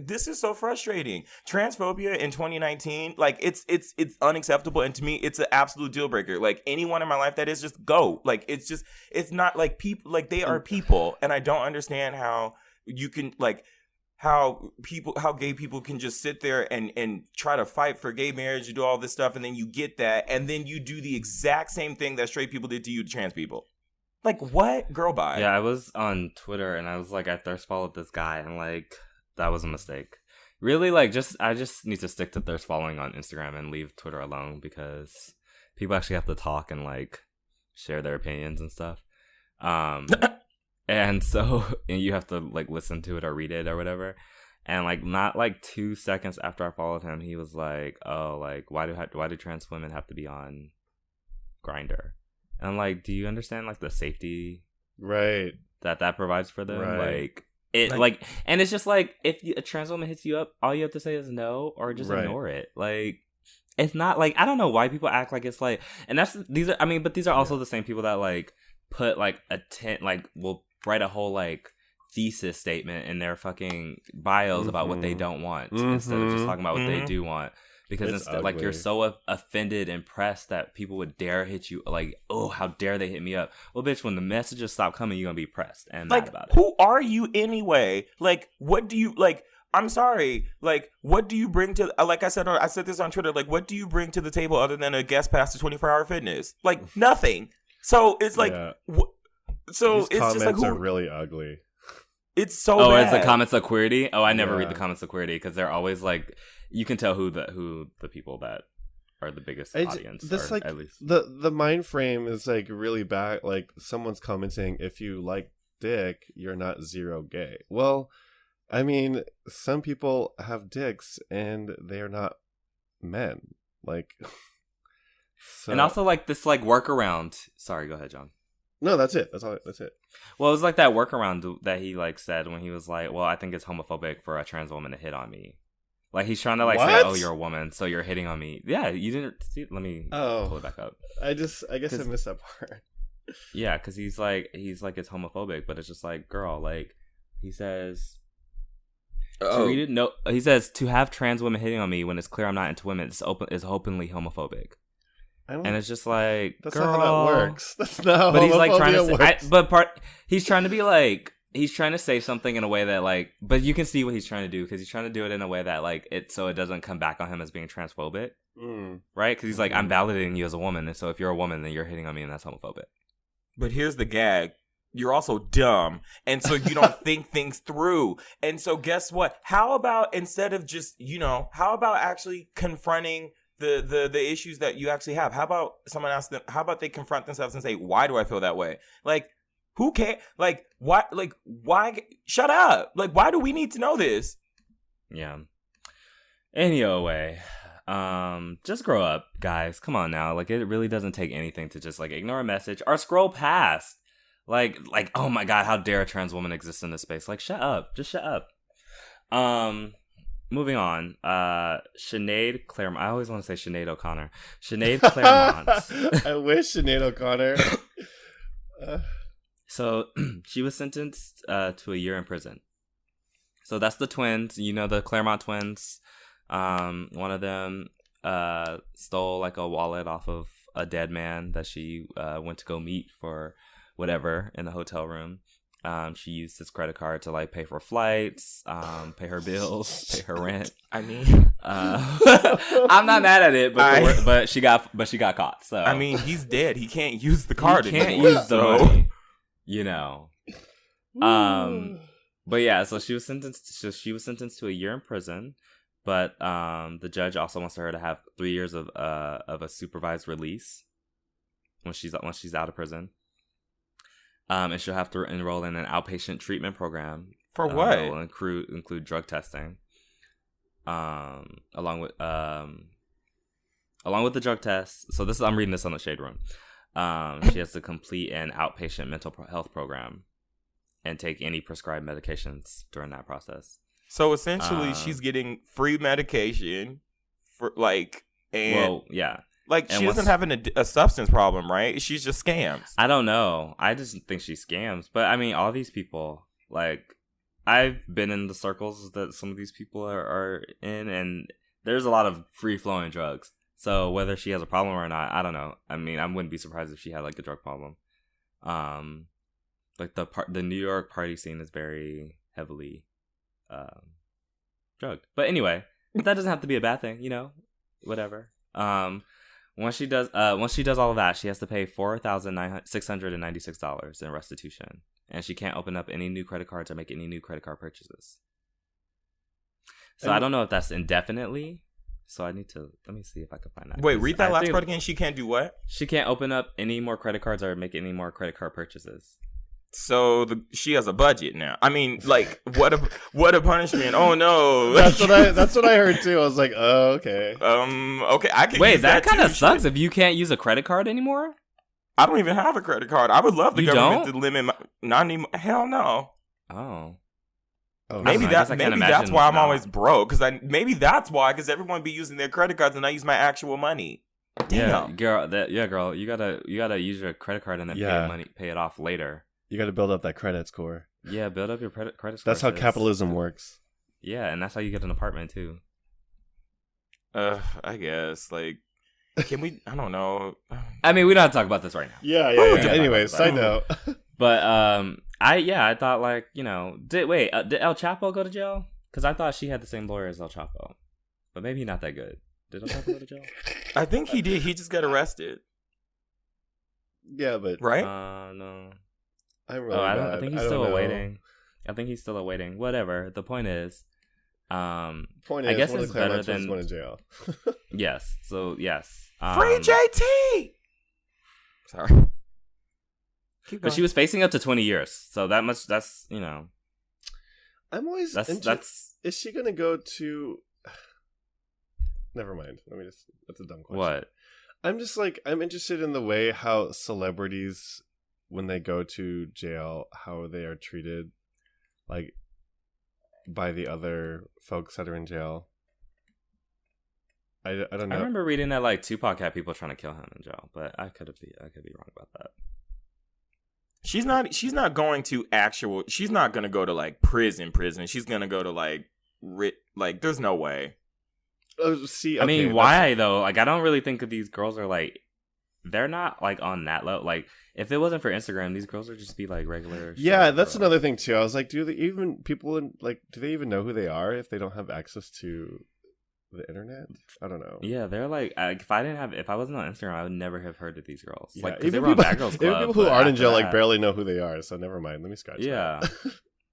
this is so frustrating. Transphobia in 2019, like it's unacceptable, and to me, it's an absolute deal breaker. Like anyone in my life that is, just go. Like it's not like people, like they are people, and I don't understand how you can how gay people can just sit there and try to fight for gay marriage and do all this stuff, and then you get that, and then you do the exact same thing that straight people did to you to trans people. Like what? Girl, bye. Yeah, I was on Twitter and I was like, I thirst followed this guy and like that was a mistake. Really, like I just need to stick to thirst following on Instagram and leave Twitter alone because people actually have to talk and like share their opinions and stuff. And so you have to like listen to it or read it or whatever. And like not like 2 seconds after I followed him, he was like, "Oh, like why do trans women have to be on Grindr?" And I'm like, do you understand like the safety right that provides for them? Right. And it's just like if a trans woman hits you up, all you have to say is no or just ignore it. Like it's not like, I don't know why people act like it's like, and these are also the same people that like put like will write a whole like thesis statement in their fucking bios about what they don't want instead of just talking about what they do want. Because instead, like you're so offended and pressed that people would dare hit you, like, oh, how dare they hit me up? Well, bitch, when the messages stop coming, you're gonna be pressed and mad about it. Who are you anyway? Like, what do you like? I'm sorry. Like, what do you bring to? Like I said this on Twitter. Like, what do you bring to the table other than a guest pass to 24-hour fitness? Like nothing. So it's like, so these it's comments just like are really ugly. It's so bad. bad. It's the comments of queerty. Oh, I never read the comments of queerty because they're always like, you can tell who the people that are the biggest audience. This are, like at least the mind frame is like really bad. Like someone's commenting, if you like dick, you're not zero gay. Well, I mean, some people have dicks and they're not men. Like, so. And also like this like workaround. Sorry, go ahead, John. No, that's it. That's it. Well, it was like that workaround that he like said when he was like, "Well, I think it's homophobic for a trans woman to hit on me." Like he's trying to like say, "Oh, you're a woman, so you're hitting on me." Yeah, you didn't see. Let me pull it back up. I guess I missed that part. Yeah, because he's like it's homophobic, but it's just like, girl, like he says. To read it, no, he says to have trans women hitting on me when it's clear I'm not into women is openly homophobic. And it's just like, that's girl, not how that works. That's not how but he's like trying to works. He's trying to be like, he's trying to say something in a way that like, but you can see what he's trying to do because he's trying to do it in a way that like so it doesn't come back on him as being transphobic, right? Because he's like, I'm validating you as a woman, and so if you're a woman, then you're hitting on me, and that's homophobic. But here's the gag. You're also dumb, and so you don't think things through. And so guess what? How about instead of just, how about actually confronting the issues that you actually have? How about someone ask them, how about they confront themselves and say, why do I feel that way? Like, who cares? Like, why? Like, why? Shut up. Like, why do we need to know this? Yeah. Anyway, just grow up, guys. Come on now. Like, it really doesn't take anything to just like ignore a message or scroll past. Like, oh my God, how dare a trans woman exist in this space? Like, shut up. Just shut up. Moving on. Sinead Claremont. I always want to say Sinead O'Connor. Sinead Claremont. I wish Sinead O'Connor. So, she was sentenced to a year in prison. So, that's the twins. You know, the Claremont twins. One of them stole, like, a wallet off of a dead man that she went to go meet for whatever in the hotel room. She used his credit card to like pay for flights, pay her bills, pay her rent. I mean, I'm not mad at it, but she got caught. So I mean, he's dead. He can't use the card. He can't use the money. But yeah, so she was sentenced. To a year in prison. But the judge also wants her to have 3 years of a supervised release when she's out of prison. And she'll have to enroll in an outpatient treatment program. For what? That will include drug testing. Along with the drug test. So I'm reading this on the Shade Room. She has to complete an outpatient mental health program and take any prescribed medications during that process. So essentially, she's getting free medication for like, and yeah, like she doesn't have a substance problem, right? She's just scams. I don't know. I just think she scams. But I mean, all these people, like, I've been in the circles that some of these people are in, and there's a lot of free flowing drugs. So whether she has a problem or not, I don't know. I mean, I wouldn't be surprised if she had like a drug problem. Like the New York party scene is very heavily drugged. But anyway, that doesn't have to be a bad thing, you know. Whatever. Once she does all of that, she has to pay $4,696 in restitution, and she can't open up any new credit cards or make any new credit card purchases. So I don't know if that's indefinitely. So let me see if I can find that. Wait, read that last part again. She can't do what? She can't open up any more credit cards or make any more credit card purchases. So she has a budget now. I mean, like, what a punishment! Oh no, that's what I heard too. I was like, oh okay. Okay, I can. Wait, that kind of sucks. If you can't use a credit card anymore. I don't even have a credit card. I would love the government to limit not anymore. Hell no. Oh. Maybe that's why I'm always broke. That's why everyone be using their credit cards and I use my actual money. Damn. Yeah, girl. You gotta use your credit card and then pay it off later. You got to build up that credit score. Yeah, build up your credit score. That's how capitalism works. Yeah, and that's how you get an apartment too. I guess. Like, can we? I don't know. I mean, we don't have to talk about this right now. Yeah. Anyway, side note. But I thought, like, you know, did El Chapo go to jail? Because I thought she had the same lawyer as El Chapo, but maybe not that good. Did El Chapo go to jail? I think he did. He just got arrested. Yeah, but right? No. I think he's still awaiting. I think he's still awaiting. Whatever. The point is, I guess it's better than going to jail. Yes. So yes. Free JT. Sorry. But she was facing up to 20 years, so that's you know. I'm always that's. Is she gonna go to? Never mind. That's a dumb question. What? I'm just like, I'm interested in the way how celebrities, when they go to jail, how they are treated, like, by the other folks that are in jail. I don't know. I remember reading that like Tupac had people trying to kill him in jail, but I could be wrong about that. She's not going to she's not going to go to like prison. She's going to go to like there's no way. See, okay, I mean, why though? Like, I don't really think that these girls are like, they're not like on that level. Like, if it wasn't for Instagram, these girls would just be like regular. Yeah, that's another thing too. I was like, do they even know who they are if they don't have access to the internet? I don't know. Yeah, they're like, if I wasn't on Instagram, I would never have heard of these girls. Yeah, like, they were on Bad Girls Club. Even people who aren't in jail like barely know who they are. So never mind. Let me scratch. Yeah,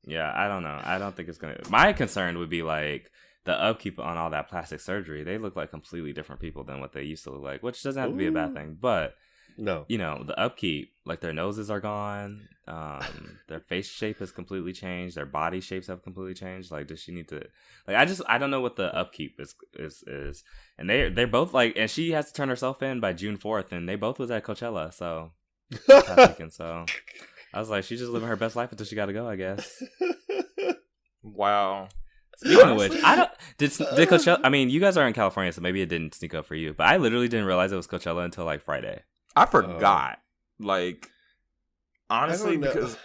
yeah. I don't know. I don't think it's gonna. My concern would be like the upkeep on all that plastic surgery. They look like completely different people than what they used to look like, which doesn't have to be a bad thing, but. No, you know, the upkeep, like their noses are gone, their face shape has completely changed, their body shapes have completely changed. Like, does she need to? Like, I don't know what the upkeep is, and they're both like, and she has to turn herself in by June 4th, and they both was at Coachella, so last weekend. So I was like, she's just living her best life until she got to go, I guess. Wow. Speaking of which, did Coachella? I mean, you guys are in California, so maybe it didn't sneak up for you, but I literally didn't realize it was Coachella until like Friday. I forgot. Like, honestly, because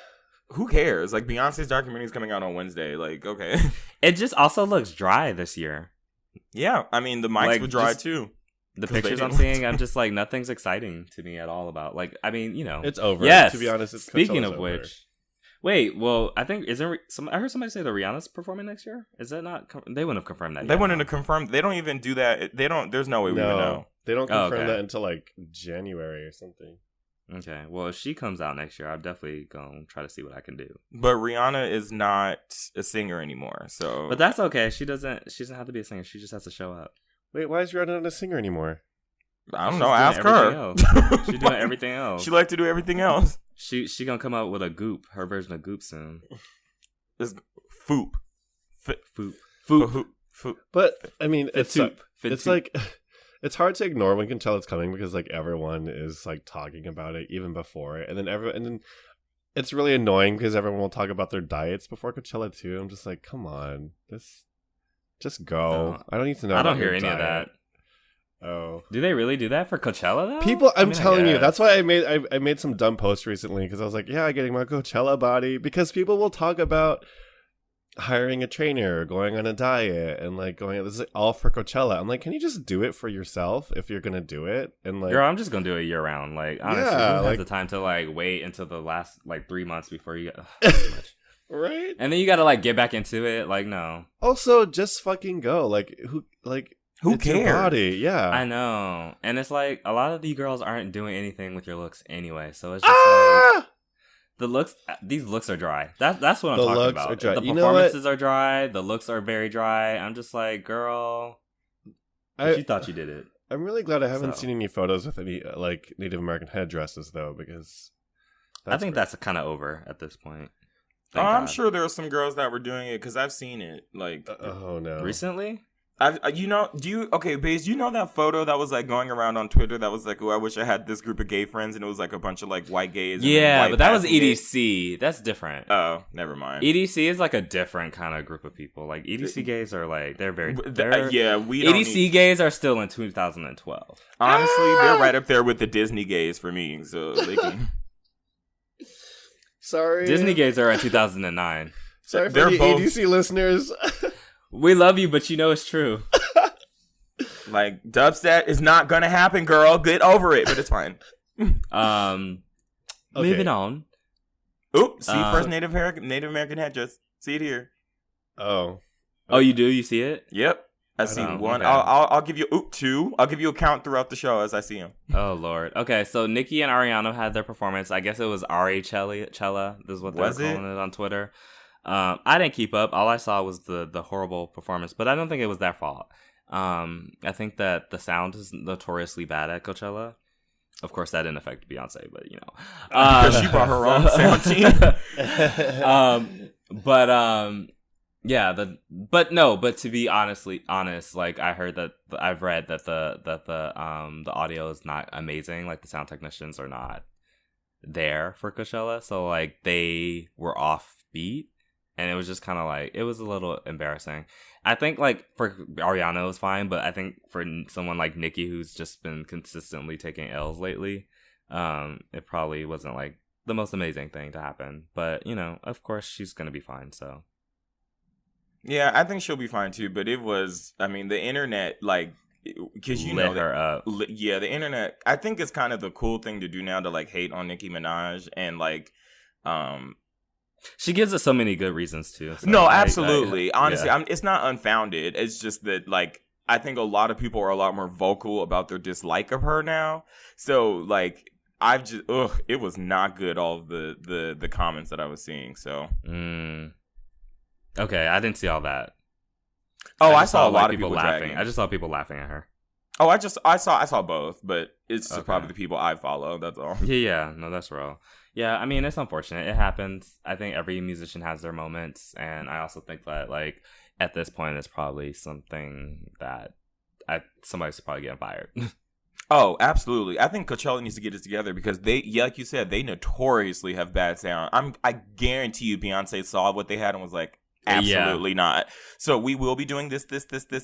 who cares? Like, Beyonce's documentary is coming out on Wednesday. Like, okay. It just also looks dry this year. Yeah, I mean, the mics were dry too. The pictures I'm seeing, I'm just like, nothing's exciting to me at all about. Like, I mean, you know, it's over. Yes. To be honest, speaking of which, wait. Well, I think I heard somebody say that Rihanna's performing next year. Is that not? They wouldn't have confirmed that. They wouldn't have confirmed. They don't even do that. They don't. There's no way we would know. They don't confirm that until like January or something. Okay. Well, if she comes out next year, I'm definitely gonna try to see what I can do. But Rihanna is not a singer anymore, so. But that's okay. She doesn't have to be a singer. She just has to show up. Wait, why is Rihanna not a singer anymore? I don't know. Ask her. She's doing everything else. She likes to do everything else. She gonna come out with a Goop, her version of Goop soon. It's Foop. Foop. But I mean, it's Fitoop. like it's hard to ignore when you can tell it's coming because like everyone is like talking about it even before it, and then it's really annoying because everyone will talk about their diets before Coachella too. I'm just like, come on, just go. No, I don't need to know. I don't about hear your any of diet. that. Oh, Do they really do that for Coachella though? people! I'm I mean, I telling you, guess. that's why I made some dumb posts recently because I was like, yeah, getting my Coachella body because people will talk about hiring a trainer, going on a diet, and like this is all for Coachella. I'm like, can you just do it for yourself if you're gonna do it? And like, Girl, I'm just gonna do it year round. Like, honestly, Yeah, who like- has the time to like wait until the last like 3 months before you get too much. right? And then you gotta like get back into it. Like, no, Also, just fucking go. Who it's your cares? body, yeah. I know. And it's like a lot of you girls aren't doing anything with your looks anyway. So it's just like Ah! these looks are dry. That's what I'm The talking looks about. are dry. The You know what? performances are dry. The looks are very dry. I'm just like, girl, you thought you did it. I'm really glad I haven't So. seen any photos with any like Native American headdresses though, because I think that's kind of over at this point. Oh, Thank I'm God. sure there are some girls that were doing it because I've seen it. Like, oh no. Recently? Baze, you know that photo that was like going around on Twitter that was like, oh, I wish I had this group of gay friends, and it was like a bunch of like white gays. And Yeah, white but that was passing gays. EDC. That's different. Oh, never mind. EDC is like a different kind of group of people. Like EDC gays are like we don't EDC EDC gays are still in 2012. Honestly, they're right up there with the Disney gays for me. So they can. Sorry. Disney gays are in 2009. Sorry for they're the both- ADC listeners. We love you, but you know it's true. Like, dubstep is not gonna happen, girl. Get over it, but it's fine. Okay. Moving on. Oop, see, first Native American headdress. See it here. Oh. Oh, you do? You see it? Yep, I see don't- one. okay. I'll give you two. I'll give you a count throughout the show as I see them. Oh Lord. Okay, so Nicki and Ariana had their performance. I guess it was BOREchella. This is what they were Was it? calling it on Twitter. I didn't keep up. All I saw was the horrible performance, but I don't think it was their fault. I think that the sound is notoriously bad at Coachella. Of course, that didn't affect Beyonce, but you know, Because she brought her own sound team. But to be honest, like I've read that the audio is not amazing. Like the sound technicians are not there for Coachella, so like they were off beat, and it was just kind of like it was a little embarrassing. I think like for Ariana it was fine, but I think for someone like Nicki who's just been consistently taking L's lately, it probably wasn't like the most amazing thing to happen. But you know, of course she's gonna be fine. So Yeah, I think she'll be fine too. But it was, I mean, the internet, like, because you know, lit her up. Yeah, the internet. I think it's kind of the cool thing to do now to like hate on Nicki Minaj and like, She gives us so many good reasons too. So no, absolutely. Honestly, yeah. it's not unfounded. It's just that like I think a lot of people are a lot more vocal about their dislike of her now. So like it was not good. All of the comments that I was seeing. So Okay, I didn't see all that. I just saw a lot of people people laughing. dragging. I just saw people laughing at her. Oh, I saw both, but it's just Okay. probably the people I follow. That's all. Yeah, no, that's real. Yeah, I mean, it's unfortunate. It happens. I think every musician has their moments, and I also think that, like, at this point, it's probably something that somebody's probably getting fired. Oh, absolutely. I think Coachella needs to get it together because like you said, they notoriously have bad sound. I guarantee you Beyonce saw what they had and was like, absolutely not. So we will be doing this,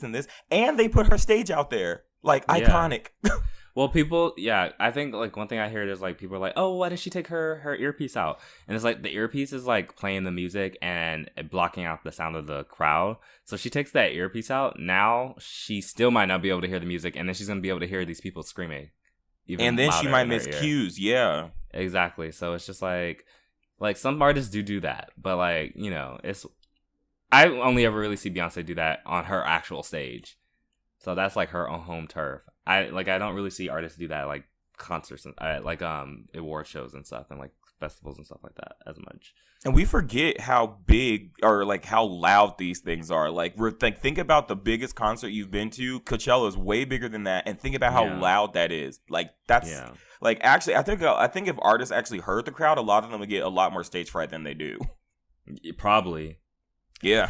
and this. And they put her stage out there. Like, iconic. Well, I think, like, one thing I hear is, like, people are like, oh, why did she take her earpiece out? And it's like, the earpiece is, like, playing the music and blocking out the sound of the crowd. So she takes that earpiece out. Now, she still might not be able to hear the music, and then she's going to be able to hear these people screaming. And then she louder might in her miss ear. cues. Yeah. Exactly. So it's just, like, some artists do that. But, like, you know, I only ever really see Beyonce do that on her actual stage. So that's like her own home turf. I don't really see artists do that at, like, concerts and award shows and stuff and like festivals and stuff like that as much. And we forget how big or like how loud these things are. Like think about the biggest concert you've been to. Coachella is way bigger than that, and think about how loud that is. Like that's Like, actually, I think if artists actually heard the crowd, a lot of them would get a lot more stage fright than they do. Probably. Yeah.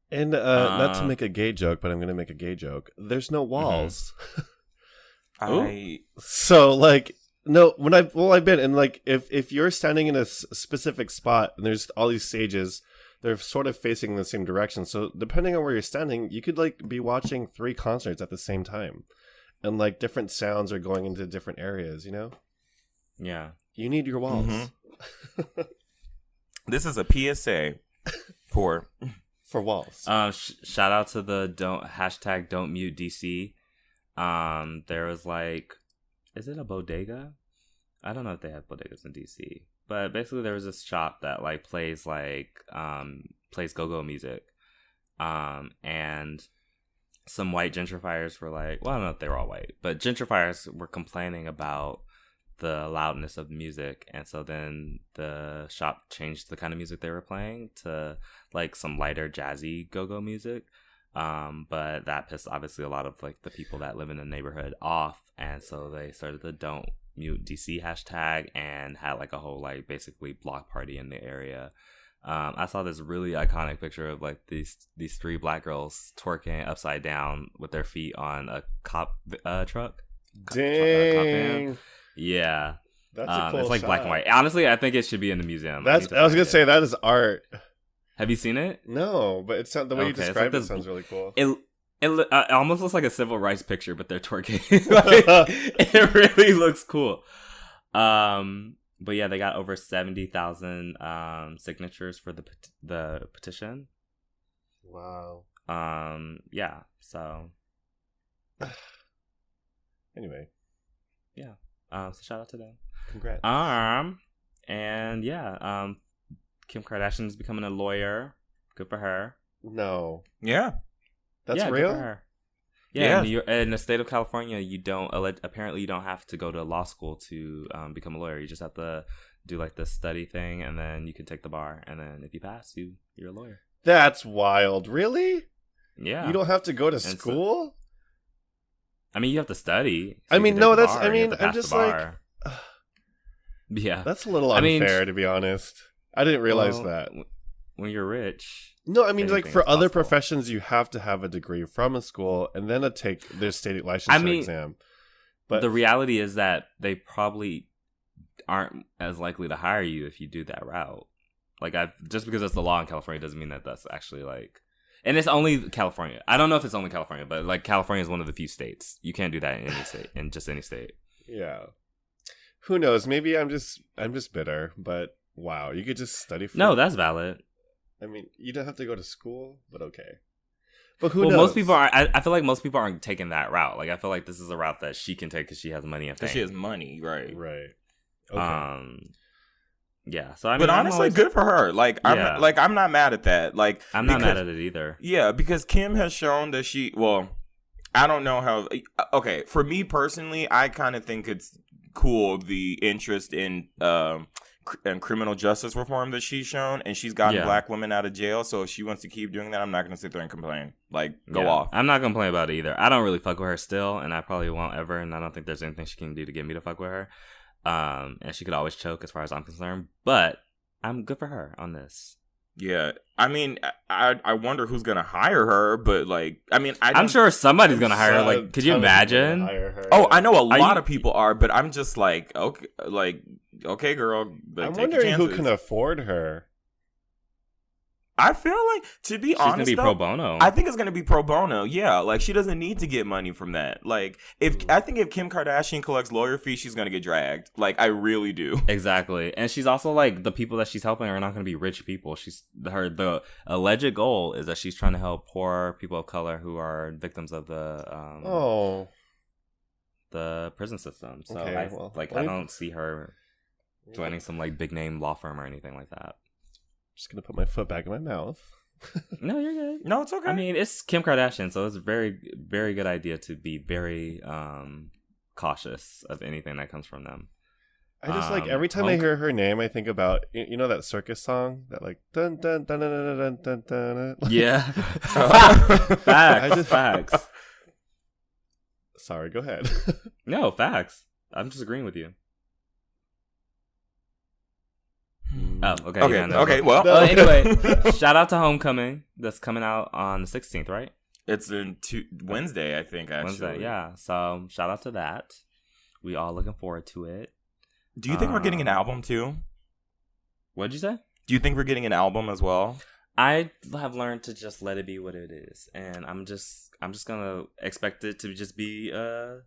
And not to make a gay joke, but I'm going to make a gay joke. There's no walls. So, like, no, I've been, and like, if you're standing in a specific spot and there's all these stages, they're sort of facing in the same direction. So depending on where you're standing, you could like be watching 3 concerts at the same time, and like different sounds are going into different areas. You know? Yeah. You need your walls. Mm-hmm. This is a PSA for walls. Shout out to the don't mute DC. There was like, is it a bodega? I don't know if they have bodegas in DC, but basically there was this shop that like plays go-go music. And some white gentrifiers were like, well, I don't know if they were all white, but gentrifiers were complaining about the loudness of the music, and so then the shop changed the kind of music they were playing to like some lighter jazzy go-go music. But that pissed obviously a lot of like the people that live in the neighborhood off, and so they started the don't mute DC hashtag and had like a whole like basically block party in the area. I saw this really iconic picture of like these 3 black girls twerking upside down with their feet on a cop truck. Dang. Cop van. Yeah. That's a cool it's like shot. black and white. Honestly, I think it should be in the museum. I was gonna say that is art. Have you seen it? No, but it's the way you describe like it sounds really cool. It almost looks like a civil rights picture, but they're twerking. Like, it really looks cool. But yeah, they got over 70,000 signatures for the petition. Wow. Yeah. So. Anyway. Yeah. So shout out to them. Congrats. And yeah. Kim Kardashian's becoming a lawyer. Good for her. No. Yeah. That's yeah, real? Good for her. Yeah. In the state of California, you don't have to go to law school to become a lawyer. You just have to do like the study thing, and then you can take the bar, and then if you pass, you're a lawyer. That's wild. Really? Yeah. You don't have to go to school? I mean, you have to study. I'm just like... Yeah. That's a little unfair, to be honest. I didn't realize that. When you're rich... No, I mean, like, for other professions, you have to have a degree from a school and then take their state licensure exam. But the reality is that they probably aren't as likely to hire you if you do that route. Like, just because it's the law in California doesn't mean that that's actually, like... And it's only California. I don't know if it's only California, but, like, California is one of the few states. You can't do that in any state, in just any state. Yeah. Who knows? Maybe I'm just bitter, but wow, you could just study for... No, that's valid. I mean, you don't have to go to school, but okay. But who knows? Most people are. I feel like most people aren't taking that route. Like, I feel like this is a route that she can take because she has money and fame. Because she has money, right? Right. Okay. Yeah. So I mean, but honestly, good for her. Like, I'm not mad at that. Like, I'm not mad at it either. Yeah, because Kim has shown that she. Well, I don't know how. Okay, for me personally, I kind of think it's cool the interest in and criminal justice reform that she's shown, and she's gotten black women out of jail. So if she wants to keep doing that, I'm not going to sit there and complain. Like, go off. I'm not going to complain about it either. I don't really fuck with her still, and I probably won't ever, and I don't think there's anything she can do to get me to fuck with her. And she could always choke as far as I'm concerned, but I'm good for her on this. Yeah, I mean, I wonder who's going to hire her, but like, I mean, I'm sure somebody's going to hire her. Like, could you imagine? Oh, I know a lot of people are, but I'm just like, okay, girl. I'm wondering who can afford her. I feel like, to be honest, she's gonna be pro bono. I think it's gonna be pro bono. Yeah, like she doesn't need to get money from that. Like, I think if Kim Kardashian collects lawyer fees, she's gonna get dragged. Like, I really do. Exactly, and she's also like, the people that she's helping are not gonna be rich people. The alleged goal is that she's trying to help poor people of color who are victims of the prison system. So I don't see her joining some like big name law firm or anything like that. Just gonna put my foot back in my mouth. No, you're good. No, it's okay. I mean, it's Kim Kardashian, so it's a very, very good idea to be very cautious of anything that comes from them. I just like every time I hear her name, I think about that circus song that like dun dun dun dun dun dun dun dun. dun. Yeah. Facts. Sorry, go ahead. No, facts. I'm just agreeing with you. Hmm. Oh, okay. Okay. Yeah, no, Okay. no. Well. Anyway, shout out to Homecoming. That's coming out on the 16th, right? It's in Wednesday, I think. Actually, Wednesday. Yeah. So shout out to that. We all looking forward to it. Do you think we're getting an album too? What'd you say? Do you think we're getting an album as well? I have learned to just let it be what it is, and I'm just gonna expect it to just be a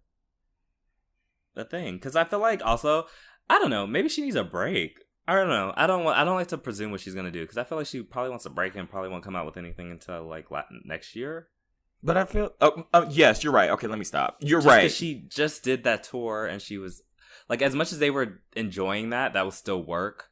thing. Because I feel like also, I don't know, maybe she needs a break. I don't know. I don't like to presume what she's gonna do because I feel like she probably wants a break and probably won't come out with anything until like next year. But I feel. Yes, you're right. Okay, let me stop. You're Just right. 'cause she just did that tour and she was like, as much as they were enjoying that was still work.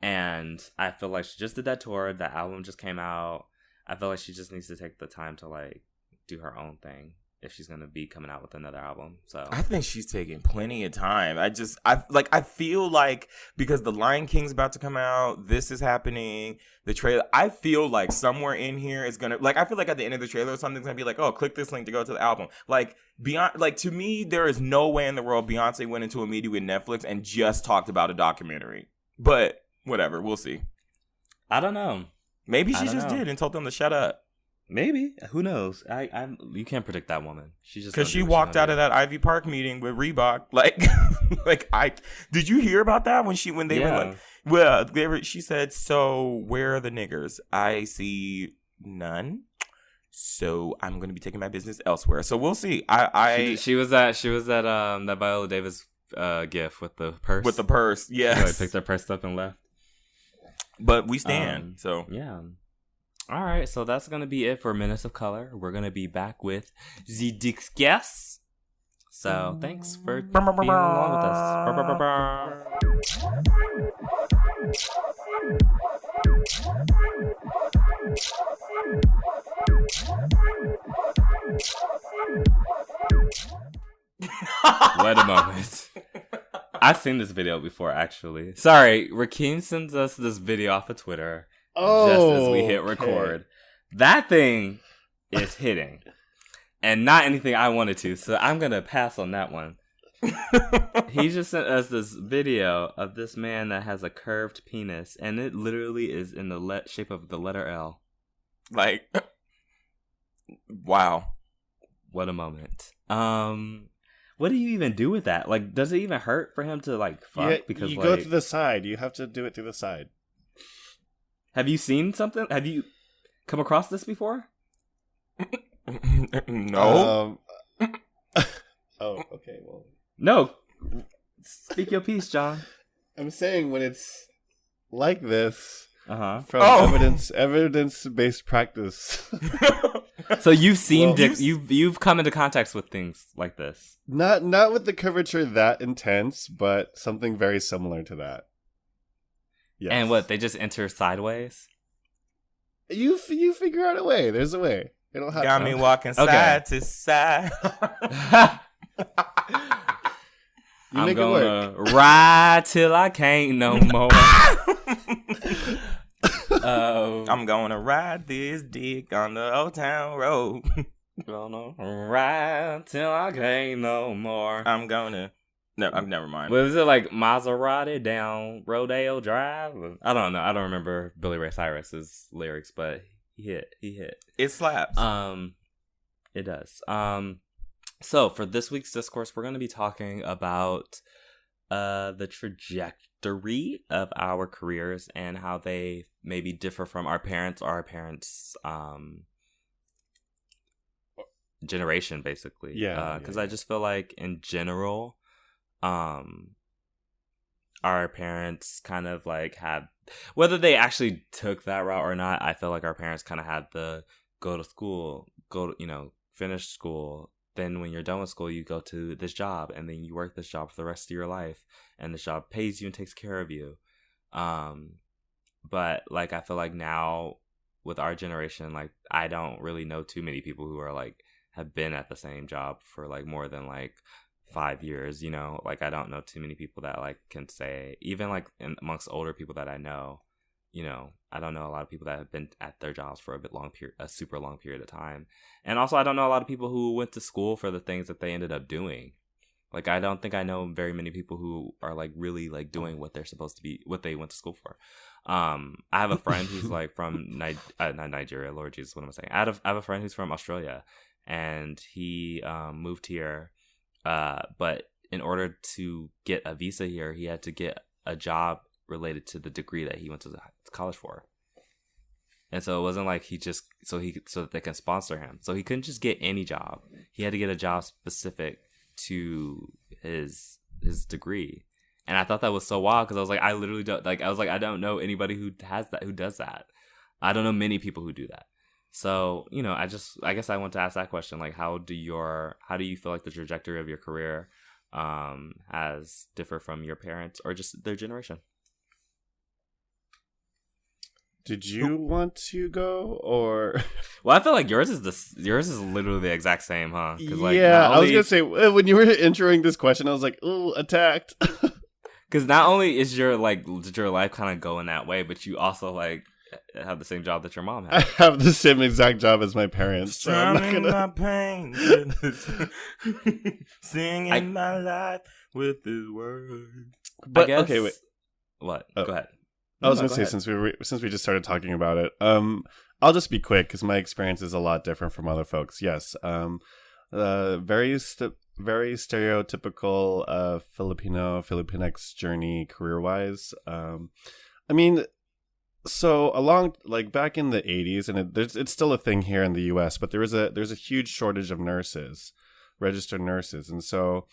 And I feel like she just did that tour. That album just came out. I feel like she just needs to take the time to like do her own thing if she's gonna be coming out with another album. So I think she's taking plenty of time. I feel like because the Lion King's about to come out, this is happening, the trailer. I feel like somewhere in here is gonna I feel like at the end of the trailer, something's gonna be like, oh, click this link to go to the album. Like beyond, like to me, there is no way in the world Beyonce went into a meeting with Netflix and just talked about a documentary. But whatever, we'll see. I don't know. Maybe she just did and told them to shut up. Maybe. Who knows? You can't predict that woman. She's just because she walked out of that Ivy Park meeting with Reebok. Did you hear about that when they were like, well, she said, so where are the niggers? I see none. So I'm going to be taking my business elsewhere. So we'll see. She was at that Viola Davis gif with the purse. With the purse, yes. She picked her purse up and left. But we stand. So yeah. All right, so that's gonna be it for Minutes of Color. We're gonna be back with the Dix guests. So thanks for being along with us. Wait a moment. I've seen this video before, actually. Sorry, Rakeem sends us this video off of Twitter just as we hit record. That thing is hitting. And not anything I wanted to, so I'm going to pass on that one. He just sent us this video of this man that has a curved penis, and it literally is in the shape of the letter L. Like, wow. What a moment. What do you even do with that? Like, does it even hurt for him to, like, fuck? Yeah, because, you like, go to the side. You have to do it through the side. Have you seen something? Have you come across this before? No. Oh, okay. Well, no. Speak your piece, John. I'm saying when it's like this, Uh-huh. from evidence-based practice. So you've seen Well, you've come into contact with things like this. Not with the curvature that intense, but something very similar to that. Yes. And what, they just enter sideways? You figure out a way. There's a way. It'll happen. Got me walking Okay. side to side. You I'm make it gonna work. ride till I can't no more. I'm gonna ride this dick on the old town road. Gonna ride till I can't no more. I'm gonna. No, I'm never mind. Was it like Maserati down Rodeo Drive? I don't know. I don't remember Billy Ray Cyrus's lyrics, but he hit. It slaps. It does. So for this week's discourse, we're going to be talking about the trajectory of our careers and how they maybe differ from our parents or our parents' generation, basically. Yeah. Because I just feel like in general, our parents kind of like had, whether they actually took that route or not, I feel like our parents kind of had the go to school, finish school. Then when you're done with school, you go to this job and then you work this job for the rest of your life, and this job pays you and takes care of you. But like, I feel like now with our generation, like I don't really know too many people who are like, have been at the same job for like more than like 5 years, like I don't know too many people that like can say, even like amongst older people that I know, I don't know a lot of people that have been at their jobs for a super long period of time. And also I don't know a lot of people who went to school for the things that they ended up doing. Like, I don't think I know very many people who are like really like doing what they're supposed to be, what they went to school for. I have a friend who's like from not Nigeria, Lord Jesus, what am I saying? I have a friend who's from Australia, and he moved here, but in order to get a visa here, he had to get a job related to the degree that he went to college for. And so it wasn't like he just so that they can sponsor him. So he couldn't just get any job. He had to get a job specific to his degree. And I thought that was so wild, because I was like, I literally don't I don't know anybody who does that. I don't know many people who do that. So, you know, I guess I want to ask that question, like, how do you feel like the trajectory of your career has differed from your parents or just their generation? Did you want to go, or? Well, I feel like yours is literally the exact same, huh? Like, yeah, I was gonna say, when you were entering this question, I was like, "Ooh, attacked." Because not only is your life kind of going that way, but you also like have the same job that your mom had. I have the same exact job as my parents. So I'm not gonna... my pain, singing my life with his words. But okay, wait. What? Go ahead. I was going to say, since we just started talking about it, I'll just be quick because my experience is a lot different from other folks. Yes, very stereotypical Filipinx journey career-wise. I mean, so along like back in the 80s, and it's still a thing here in the U.S., but there's a huge shortage of nurses, registered nurses, and so.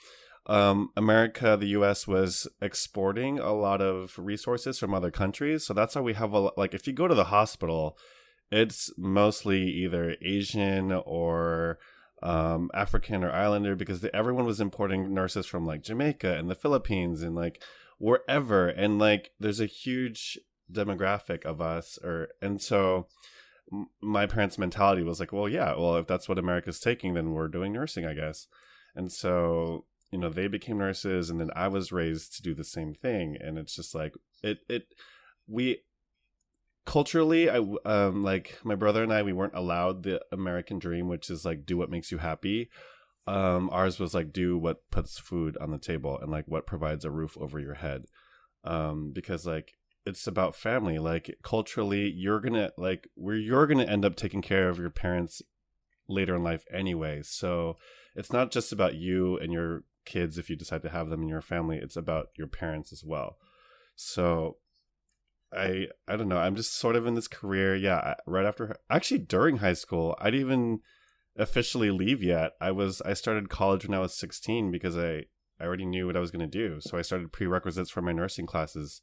America, the U.S. was exporting a lot of resources from other countries. So that's how we have if you go to the hospital, it's mostly either Asian or African or Islander, because everyone was importing nurses from like Jamaica and the Philippines and like wherever. And like there's a huge demographic of us, and so my parents' mentality was like, well, yeah, well, if that's what America's taking, then we're doing nursing, I guess. And so, you know, they became nurses, and then I was raised to do the same thing. And it's just like we culturally, like my brother and I, we weren't allowed the American dream, which is like do what makes you happy. Ours was like do what puts food on the table and like what provides a roof over your head. Because like it's about family. Like culturally, you're gonna end up taking care of your parents later in life anyway. So it's not just about you and your kids if you decide to have them in your family. It's about your parents as well. So I don't know. I'm just sort of in this career. Yeah, right after, actually during high school, I didn't even officially leave yet. I started college when I was 16 because I already knew what I was going to do. So I started prerequisites for my nursing classes.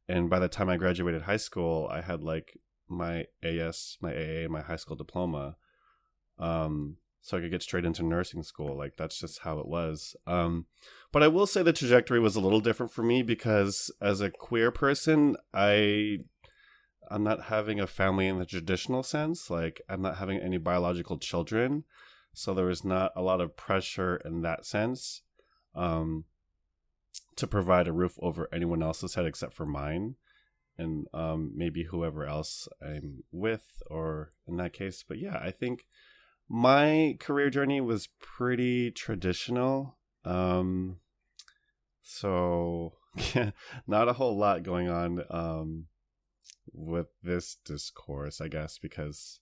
And by the time I graduated high school, I had like my AS, my AA, my high school diploma. So I could get straight into nursing school. Like that's just how it was. But I will say the trajectory was a little different for me because as a queer person, I'm not having a family in the traditional sense. Like I'm not having any biological children. So there was not a lot of pressure in that sense to provide a roof over anyone else's head except for mine. And maybe whoever else I'm with or in that case. But yeah, I think my career journey was pretty traditional. So yeah, not a whole lot going on with this discourse, I guess, because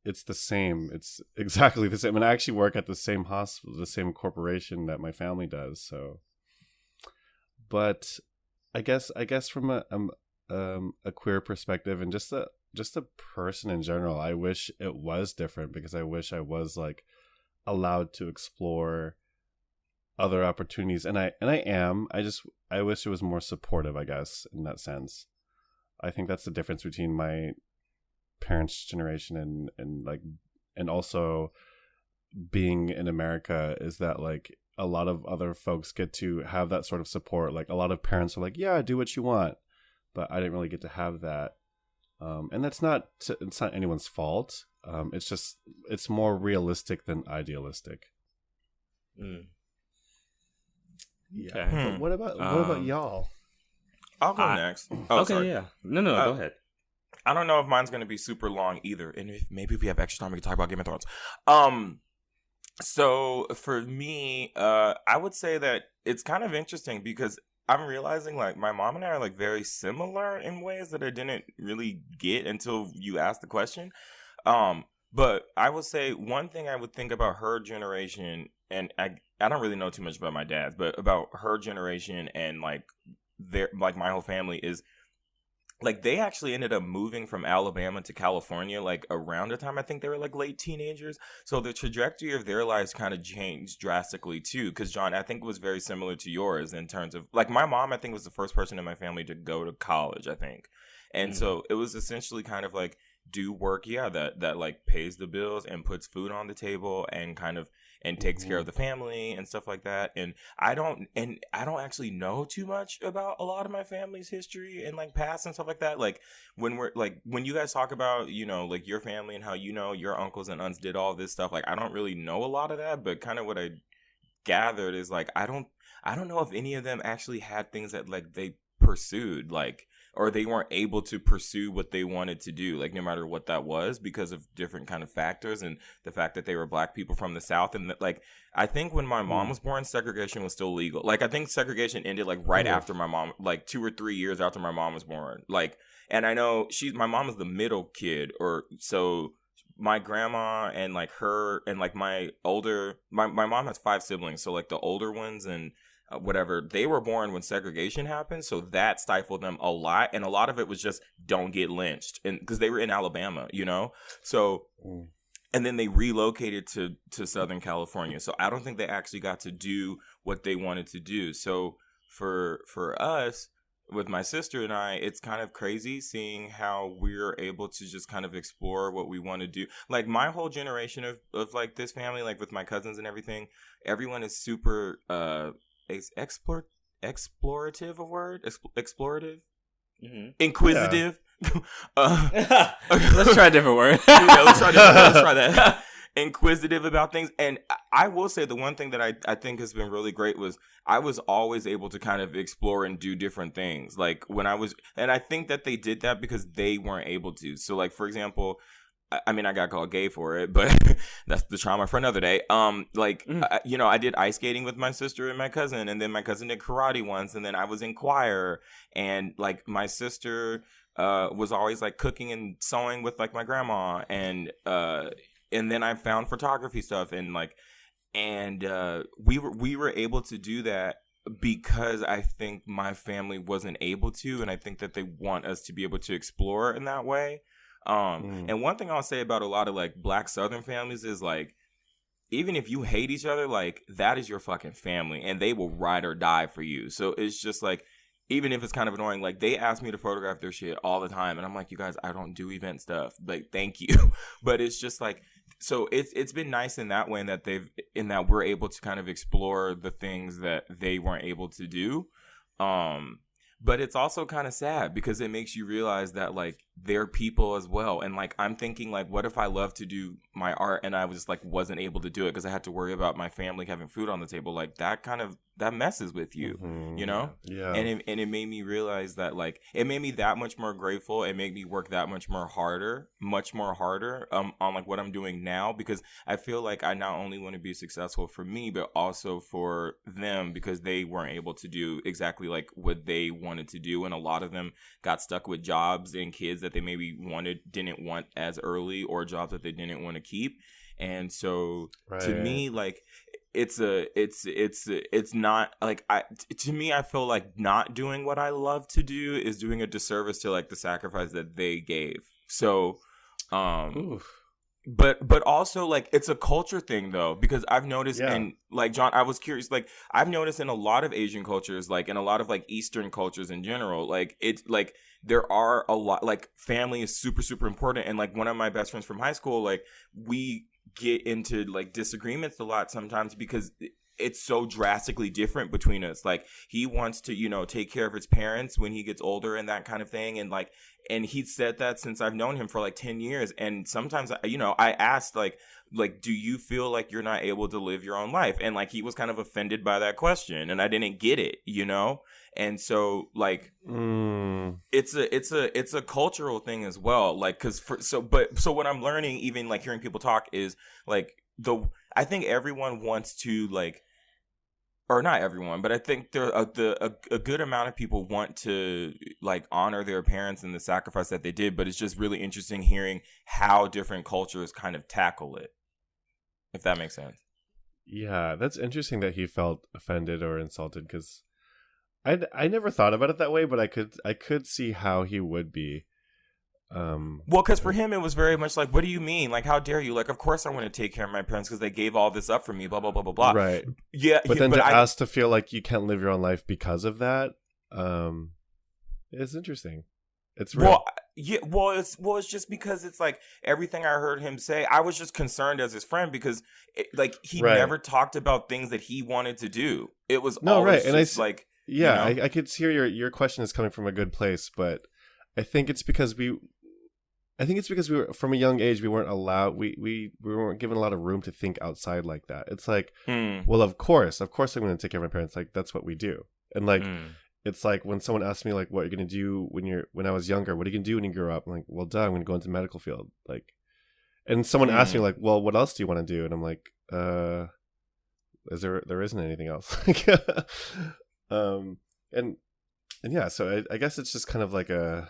it's the same. It's exactly the same. And I actually work at the same hospital, the same corporation that my family does. So, but I guess from a queer perspective and just a person in general, I wish it was different because I wish I was like allowed to explore other opportunities, and I am. I wish it was more supportive, I guess, in that sense. I think that's the difference between my parents' generation and also being in America is that like a lot of other folks get to have that sort of support. Like a lot of parents are like, yeah, do what you want, but I didn't really get to have that. And it's not anyone's fault. It's more realistic than idealistic. Mm. Yeah. Okay. But what about y'all? I'll go next. Oh, okay, sorry. Yeah. No, go ahead. I don't know if mine's going to be super long either. And maybe if we have extra time, we can talk about Game of Thrones. So for me, I would say that it's kind of interesting because I'm realizing like my mom and I are like very similar in ways that I didn't really get until you asked the question. Um, but I would say one thing I would think about her generation, and I don't really know too much about my dad's, but about her generation and like their like my whole family is like they actually ended up moving from Alabama to California like around the time I think they were like late teenagers. So the trajectory of their lives kind of changed drastically too. Because John, I think was very similar to yours in terms of like my mom. I think was the first person in my family to go to college. I think, and so it was essentially kind of like do work, yeah, that like pays the bills and puts food on the table and kind of and takes care of the family and stuff like that. And I don't actually know too much about a lot of my family's history and like past and stuff like that. Like when you guys talk about, like your family and how your uncles and aunts did all this stuff, like I don't really know a lot of that, but kind of what I gathered is like I don't know if any of them actually had things that like they pursued, like, or they weren't able to pursue what they wanted to do, like no matter what that was, because of different kind of factors and the fact that they were black people from the South. And like I think when my mom was born, segregation was still legal. Like I think segregation ended like right after my mom, like 2 or 3 years after my mom was born. Like, and I know my mom is the middle kid, or so my grandma and like her and like my mom has 5 siblings, so like the older ones and whatever, they were born when segregation happened, so that stifled them a lot, and a lot of it was just don't get lynched, and because they were in Alabama, so and then they relocated to Southern California, so I don't think they actually got to do what they wanted to do. So for us, with my sister and I, it's kind of crazy seeing how we're able to just kind of explore what we want to do. Like my whole generation of like this family, like with my cousins and everything, everyone is super explorative, explorative, inquisitive. Let's try a different word. Let's try that. Inquisitive about things. And I will say the one thing that I think has been really great was I was always able to kind of explore and do different things. Like when and I think that they did that because they weren't able to. So like, for example, I mean, I got called gay for it, but that's the trauma for another day. I did ice skating with my sister and my cousin, and then my cousin did karate once, and then I was in choir, and like my sister was always like cooking and sewing with like my grandma, and then I found photography stuff, and we were able to do that because I think my family wasn't able to, and I think that they want us to be able to explore in that way. And one thing I'll say about a lot of like black Southern families is like, even if you hate each other, like that is your fucking family and they will ride or die for you. So it's just like, even if it's kind of annoying, like they ask me to photograph their shit all the time. And I'm like, you guys, I don't do event stuff. Like, thank you. But it's just like, so it's been nice in that way, in that we're able to kind of explore the things that they weren't able to do. But it's also kind of sad because it makes you realize that like they're people as well. And like I'm thinking like, what if I love to do my art and I was like wasn't able to do it because I had to worry about my family having food on the table? Like that messes with you, Yeah. And it made me realize that like it made me that much more grateful. It made me work that much more harder on like what I'm doing now, because I feel like I not only want to be successful for me but also for them, because they weren't able to do exactly like what they wanted to do, and a lot of them got stuck with jobs and kids that they maybe didn't want as early, or jobs that they didn't want to keep. And so to me, like it's not like to me, I feel like not doing what I love to do is doing a disservice to like the sacrifice that they gave. So but also like it's a culture thing though, because I've noticed and like John, I was curious, like I've noticed in a lot of Asian cultures, like in a lot of like Eastern cultures in general, like it's like there are a lot, like family is super, super important. And like one of my best friends from high school, like we get into like disagreements a lot sometimes because it's so drastically different between us. Like he wants to, take care of his parents when he gets older and that kind of thing. And like, and he said that since I've known him for like 10 years. And sometimes, I asked like, do you feel like you're not able to live your own life? And like, he was kind of offended by that question and I didn't get it, And so like, it's a cultural thing as well. Like, so what I'm learning, even like hearing people talk, is like, I think everyone wants to like, or not everyone, but I think there a good amount of people want to like honor their parents and the sacrifice that they did. But it's just really interesting hearing how different cultures kind of tackle it, if that makes sense. Yeah, that's interesting that he felt offended or insulted, because I never thought about it that way, but I could see how he would be. Well, because for him it was very much like, what do you mean? Like, how dare you? Like, of course I want to take care of my parents because they gave all this up for me. Blah blah blah blah blah. Right. Yeah, but then to ask to feel like you can't live your own life because of that, it's interesting. It's real. Well, yeah. It's just because it's like everything I heard him say. I was just concerned as his friend because he never talked about things that he wanted to do. It was always right, just like. Yeah, you know? I could hear your question is coming from a good place, but I think it's because we were from a young age we weren't allowed we weren't given a lot of room to think outside like that. It's like, well, of course I'm going to take care of my parents. Like, that's what we do. And like it's like when someone asks me like, what are you going to do when I was younger, what are you going to do when you grow up? I'm like, well, I'm going to go into the medical field. Like, and someone asked me like, well, what else do you want to do? And I'm like, there isn't anything else. And yeah, so I guess it's just kind of like a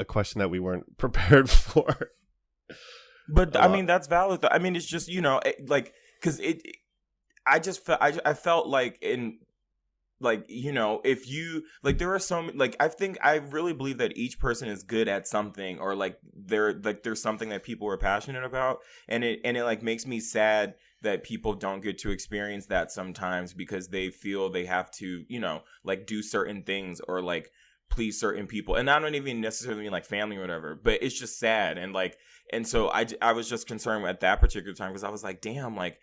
question that we weren't prepared for. But I mean, that's valid. I mean, it's just, because I felt like in, like, if you, like, there are so many, like, I really believe that each person is good at something, or like there's something that people are passionate about. And it like makes me sad that people don't get to experience that sometimes because they feel they have to, like do certain things or like please certain people. And I don't even necessarily mean like family or whatever, but it's just sad. And like, and so I was just concerned at that particular time because I was like, damn, like,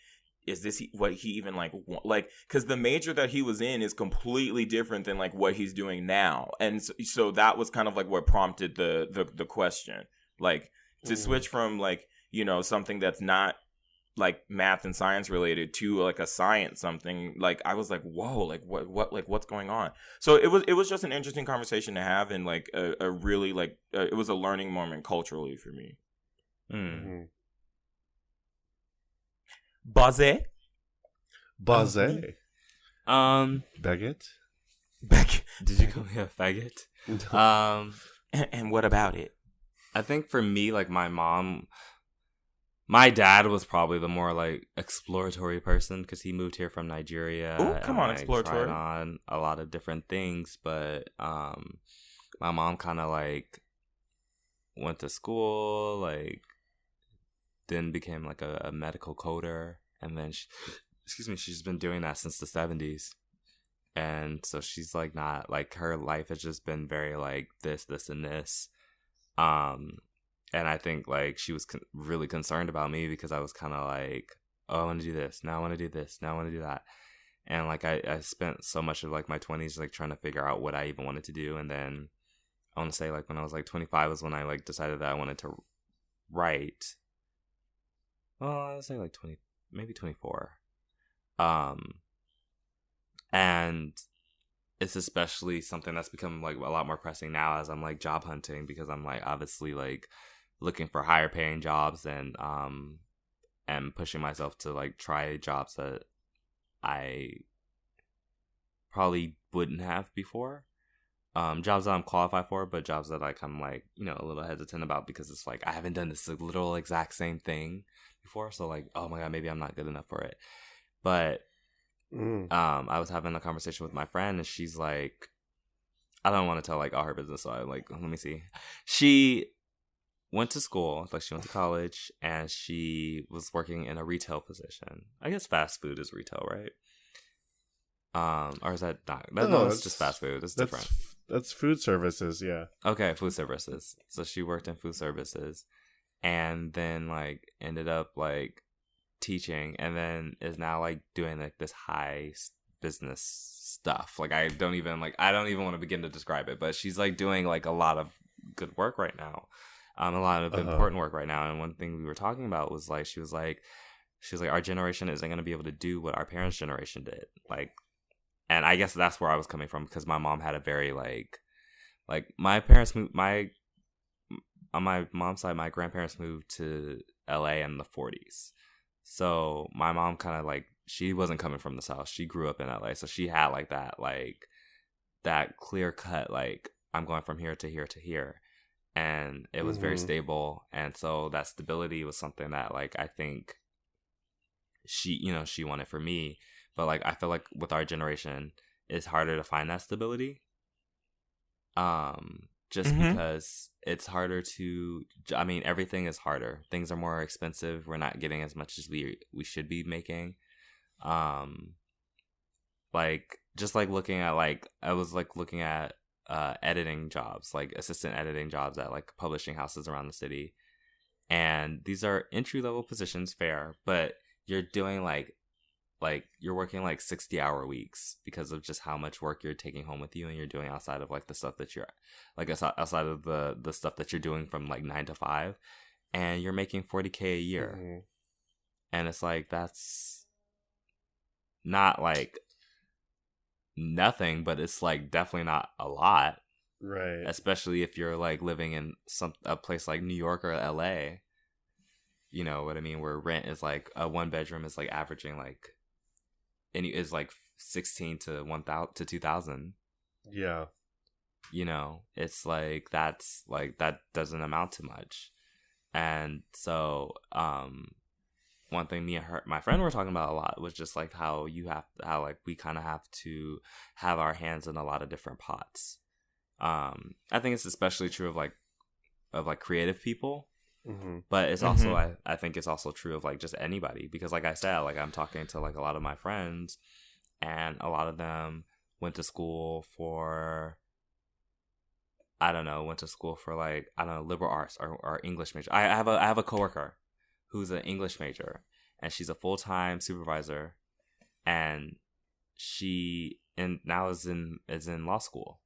is this what he even like want? Like, because the major that he was in is completely different than like what he's doing now. And so that was kind of like what prompted the question, like to switch from like, something that's not like math and science related to like a science something. Like, I was like, whoa, like what like what's going on? So it was just an interesting conversation to have, and like a really like it was a learning moment culturally for me. Mm-hmm. Baguette. Baguette. Did you call me a faggot? And what about it? I think for me, like my dad was probably the more like exploratory person because he moved here from Nigeria. Oh, come on, like, exploratory. tried on a lot of different things, but my mom kind of like went to school, like then became like a medical coder, and then she's been doing that since the 70s. And so she's like not like, her life has just been very like this and this. And I think like she was really concerned about me because I was kind of like, oh, I want to do this, now I want to do this, now I want to do that. And like I spent so much of like my 20s like trying to figure out what I even wanted to do. And then I want to say like when I was like 25 was when I like decided that I wanted to write. Well, I would say like 20, maybe 24. And it's especially something that's become like a lot more pressing now as I'm like job hunting, because I'm like obviously like looking for higher paying jobs and pushing myself to like try jobs that I probably wouldn't have before. Jobs that I'm qualified for, but jobs that like I'm like, a little hesitant about because it's like I haven't done this like, literal exact same thing before. So like, oh my God, maybe I'm not good enough for it. But I was having a conversation with my friend and she's like, I don't want to tell like all her business, so I like, let me see. She went to school, like she went to college, and she was working in a retail position. I guess fast food is retail, right? Or is that not? No, it's just fast food. It's different. That's food services, yeah. Okay, food services. So she worked in food services, and then like ended up like teaching, and then is now like doing like this high business stuff. Like I don't even want to begin to describe it, but she's like doing like a lot of good work right now, a lot of important work right now. And one thing we were talking about was like she was like our generation isn't going to be able to do what our parents' generation did, like. And I guess that's where I was coming from, because my mom had a very like my on my mom's side, my grandparents moved to LA in the 40s. So my mom kind of like, she wasn't coming from the South. She grew up in LA. So she had like that clear cut, like, I'm going from here to here to here. And it was very stable. And so that stability was something that, like, I think she wanted for me. But like, I feel like with our generation, it's harder to find that stability. Just because it's harder to, I mean, everything is harder. Things are more expensive. We're not getting as much as we should be making. Like, just like looking at, like, I was like looking at editing jobs, like assistant editing jobs at like publishing houses around the city. And these are entry level positions, fair, but you're doing like you're working like 60-hour weeks because of just how much work you're taking home with you, and you're doing outside of like the stuff that you're like outside of the stuff that you're doing from like 9 to 5, and you're making $40K a year. And it's like, that's not like nothing, but it's like definitely not a lot, right? Especially if you're like living in a place like New York or LA, you know what I mean, where rent is like a 1-bedroom is like averaging like is like 16 to 1,000 to 2,000. Yeah, you know, it's like, that's like, that doesn't amount to much. And so one thing me and my friend were talking about a lot was just like how like we kind of have to have our hands in a lot of different pots. I think it's especially true of like creative people, but it's also I think it's also true of like just anybody, because like I said, like I'm talking to like a lot of my friends, and a lot of them went to school for like, I don't know, liberal arts or English major. I have a coworker who's an English major, and she's a full-time supervisor, and she now is in law school.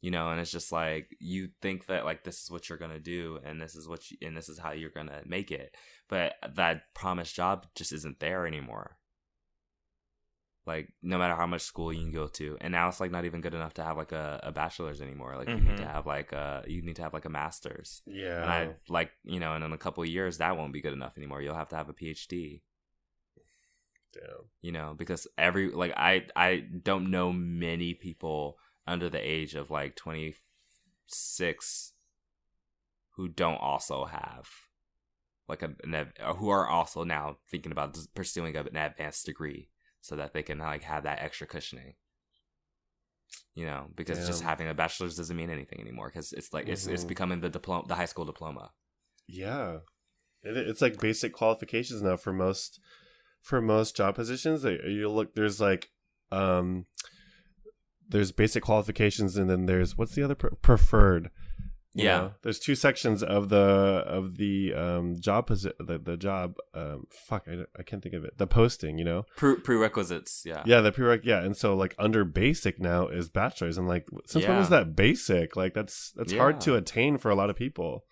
You know, and it's just like, you think that like this is what you're gonna do, and this is how you're gonna make it, but that promised job just isn't there anymore. Like, no matter how much school you can go to, and now it's like not even good enough to have like a bachelor's anymore. Like you need to have like a master's. Yeah. And I like, you know, and in a couple of years that won't be good enough anymore. You'll have to have a PhD. Damn. You know, because I don't know many people under the age of like 26 who don't also have like who are also now thinking about pursuing an advanced degree, so that they can like have that extra cushioning, you know, because just having a bachelor's doesn't mean anything anymore, because it's like it's becoming the high school diploma. Yeah, it's like basic qualifications now for most job positions. You look, there's like there's basic qualifications, and then there's, what's the other, preferred. You know, there's two sections of the job the job I can't think of it, the posting, you know, prerequisites. The prereq. And so like under basic now is bachelor's, and like since when is that basic? Like that's hard to attain for a lot of people.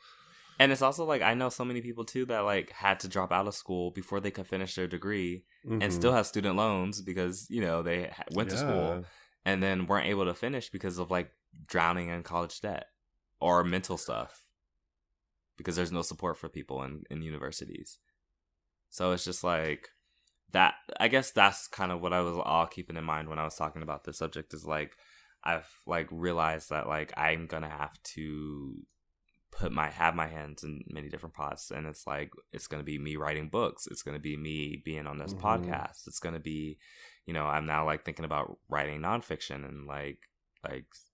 And it's also like, I know so many people too that like had to drop out of school before they could finish their degree, and still have student loans because, you know, they went to school and then weren't able to finish because of like drowning in college debt or mental stuff, because there's no support for people in universities. So it's just like that. I guess that's kind of what I was all keeping in mind when I was talking about this subject, is like, I've like realized that like I'm gonna have to have my hands in many different pots, and it's like, it's gonna be me writing books, it's gonna be me being on this podcast, it's gonna be, you know, I'm now like thinking about writing nonfiction and like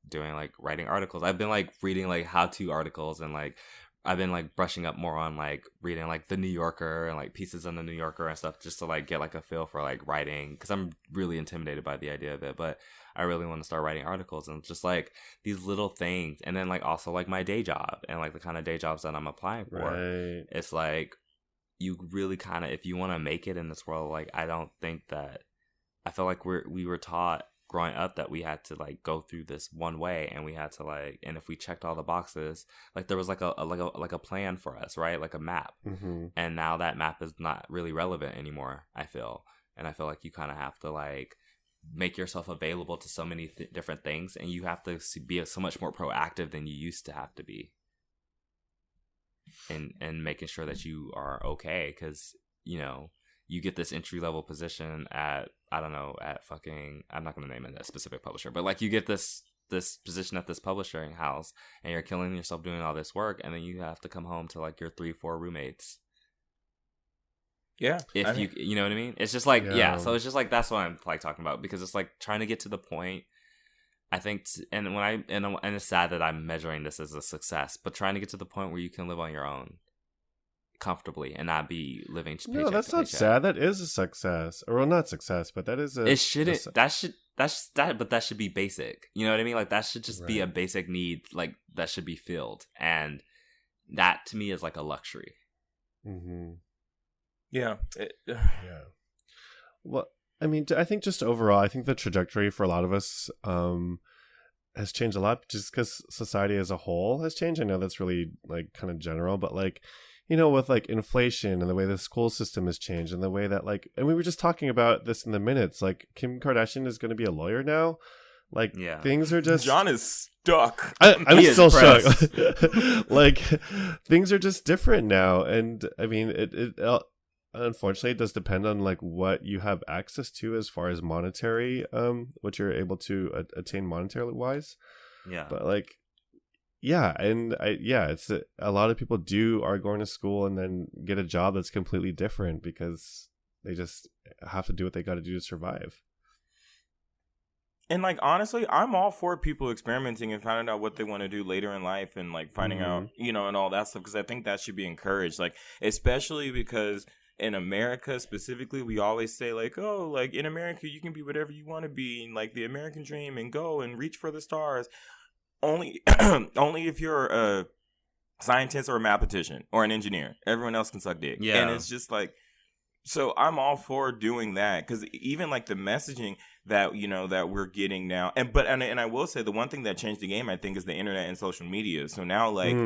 doing like writing articles. I've been like reading like how-to articles, and like I've been like brushing up more on like reading like the New Yorker and like pieces on the New Yorker and stuff, just to like get like a feel for like writing, because I'm really intimidated by the idea of it, but I really want to start writing articles. And just like these little things, and then like also like my day job and like the kind of day jobs that I'm applying for. Right. It's like, you really kind of, if you want to make it in this world, like I feel like we were taught growing up that we had to like go through this one way, and we had to like, and if we checked all the boxes, like there was like a plan for us, right? Like a map. And now that map is not really relevant anymore, I feel. And I feel like you kind of have to like make yourself available to so many different things, and you have to be so much more proactive than you used to have to be. and making sure that you are okay, because you get this entry level position at, I don't know, at fucking, I'm not gonna name it a specific publisher, but like you get this position at this publishing house, and you're killing yourself doing all this work, and then you have to come home to like your 3-4 roommates. Yeah, you know what I mean? It's just like, so it's just like, that's what I'm like talking about, because it's like trying to get to the point, I think, and it's sad that I'm measuring this as a success, but trying to get to the point where you can live on your own comfortably and not be living paycheck No, that's to not paycheck. sad. That is a success. Or, well, not success, but that is a... It shouldn't, but that should be basic. You know what I mean? Like, that should just be a Right. basic need, like, that should be filled. And that, to me, is like a luxury. Mm-hmm. Yeah. Yeah. Well, I mean, I think just overall, I think the trajectory for a lot of us has changed a lot, just because society as a whole has changed. I know that's really like kind of general, but like, with like inflation and the way the school system has changed and the way that like, and we were just talking about this in the minutes, like Kim Kardashian is going to be a lawyer now. Like, things are just... John is stuck. I'm He still is shocked. Like, things are just different now. And I mean, it unfortunately, it does depend on like what you have access to as far as monetary, what you're able to attain monetarily wise. Yeah. But like, yeah, and it's a lot of people are going to school and then get a job that's completely different because they just have to do what they got to do to survive. And like, honestly, I'm all for people experimenting and finding out what they want to do later in life and like finding out, and all that stuff, because I think that should be encouraged. Like, especially because in America specifically, we always say like, oh, like in America, you can be whatever you want to be, and like the American dream, and go and reach for the stars. Only if you're a scientist or a mathematician or an engineer. Everyone else can suck dick. Yeah. And it's just like, so I'm all for doing that, because even like the messaging that that we're getting now, and I will say the one thing that changed the game, I think, is the internet and social media. So now like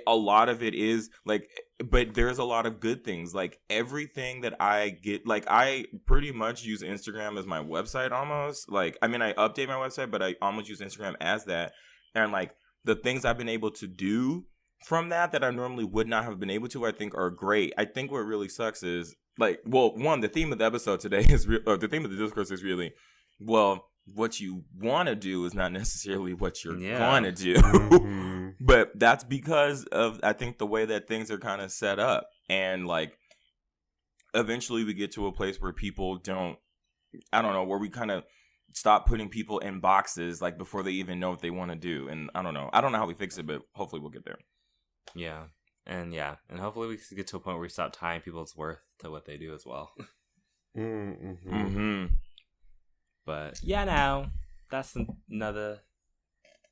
a lot of it is like, but there's a lot of good things. Like everything that I get, like I pretty much use Instagram as my website almost. Like, I mean, I update my website, but I almost use Instagram as that. And like the things I've been able to do from that I normally would not have been able to, I think are great. I think what really sucks is like, well, one, the theme of the episode today is the theme of the discourse is really, well, what you want to do is not necessarily what you're going to do. But that's because of, I think, the way that things are kind of set up. And like, eventually we get to a place where people don't, I don't know, where we kind of stop putting people in boxes like before they even know what they want to do. And I don't know how we fix it, but hopefully we'll get there. Yeah. And hopefully we can get to a point where we stop tying people's worth to what they do as well. But yeah, now that's another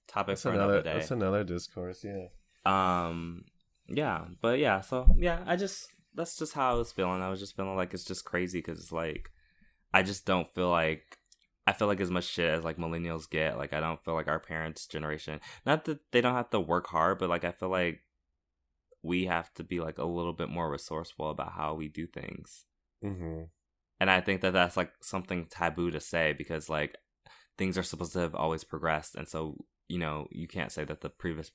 topic for another day. That's another discourse, yeah. But yeah, so yeah, that's just how I was feeling. I was just feeling like it's just crazy because it's like, I just don't feel like, I feel like as much shit as like millennials get, like I don't feel like our parents' generation, not that they don't have to work hard, but like I feel like we have to be like a little bit more resourceful about how we do things. And I think that that's like something taboo to say, because like things are supposed to have always progressed. And so, you can't say that the previous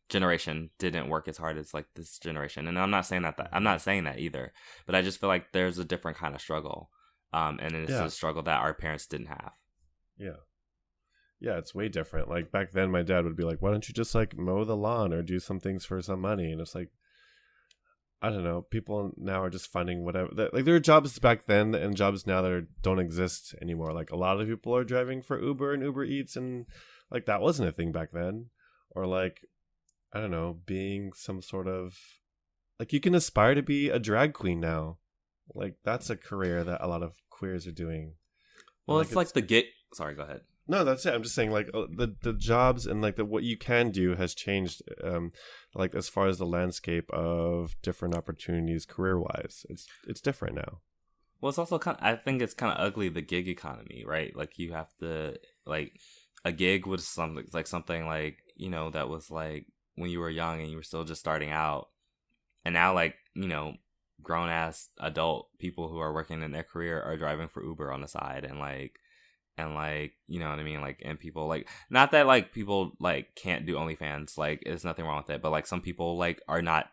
generation didn't work as hard as like this generation. And I'm not saying that either, but I just feel like there's a different kind of struggle. And it's a struggle that our parents didn't have. Yeah, it's way different. Like back then my dad would be like, why don't you just like mow the lawn or do some things for some money? And it's like, I don't know. People now are just finding whatever. Like there were jobs back then and jobs now that don't exist anymore. Like a lot of people are driving for Uber and Uber Eats, and like that wasn't a thing back then. Or like, I don't know, being some sort of, like you can aspire to be a drag queen now. Like that's a career that a lot of queers are doing. Well, it's like the gig. Sorry, go ahead. No, that's it. I'm just saying, like the jobs and like what you can do has changed. Like as far as the landscape of different opportunities, career wise, it's different now. Well, it's also I think it's kind of ugly, the gig economy, right? Like you have to like a gig was something like that was like when you were young and you were still just starting out, and now like grown ass adult people who are working in their career are driving for Uber on the side, and like. and like, you know what I mean, like, and people like, not that like people like can't do OnlyFans, like there's nothing wrong with it, but like some people like are not.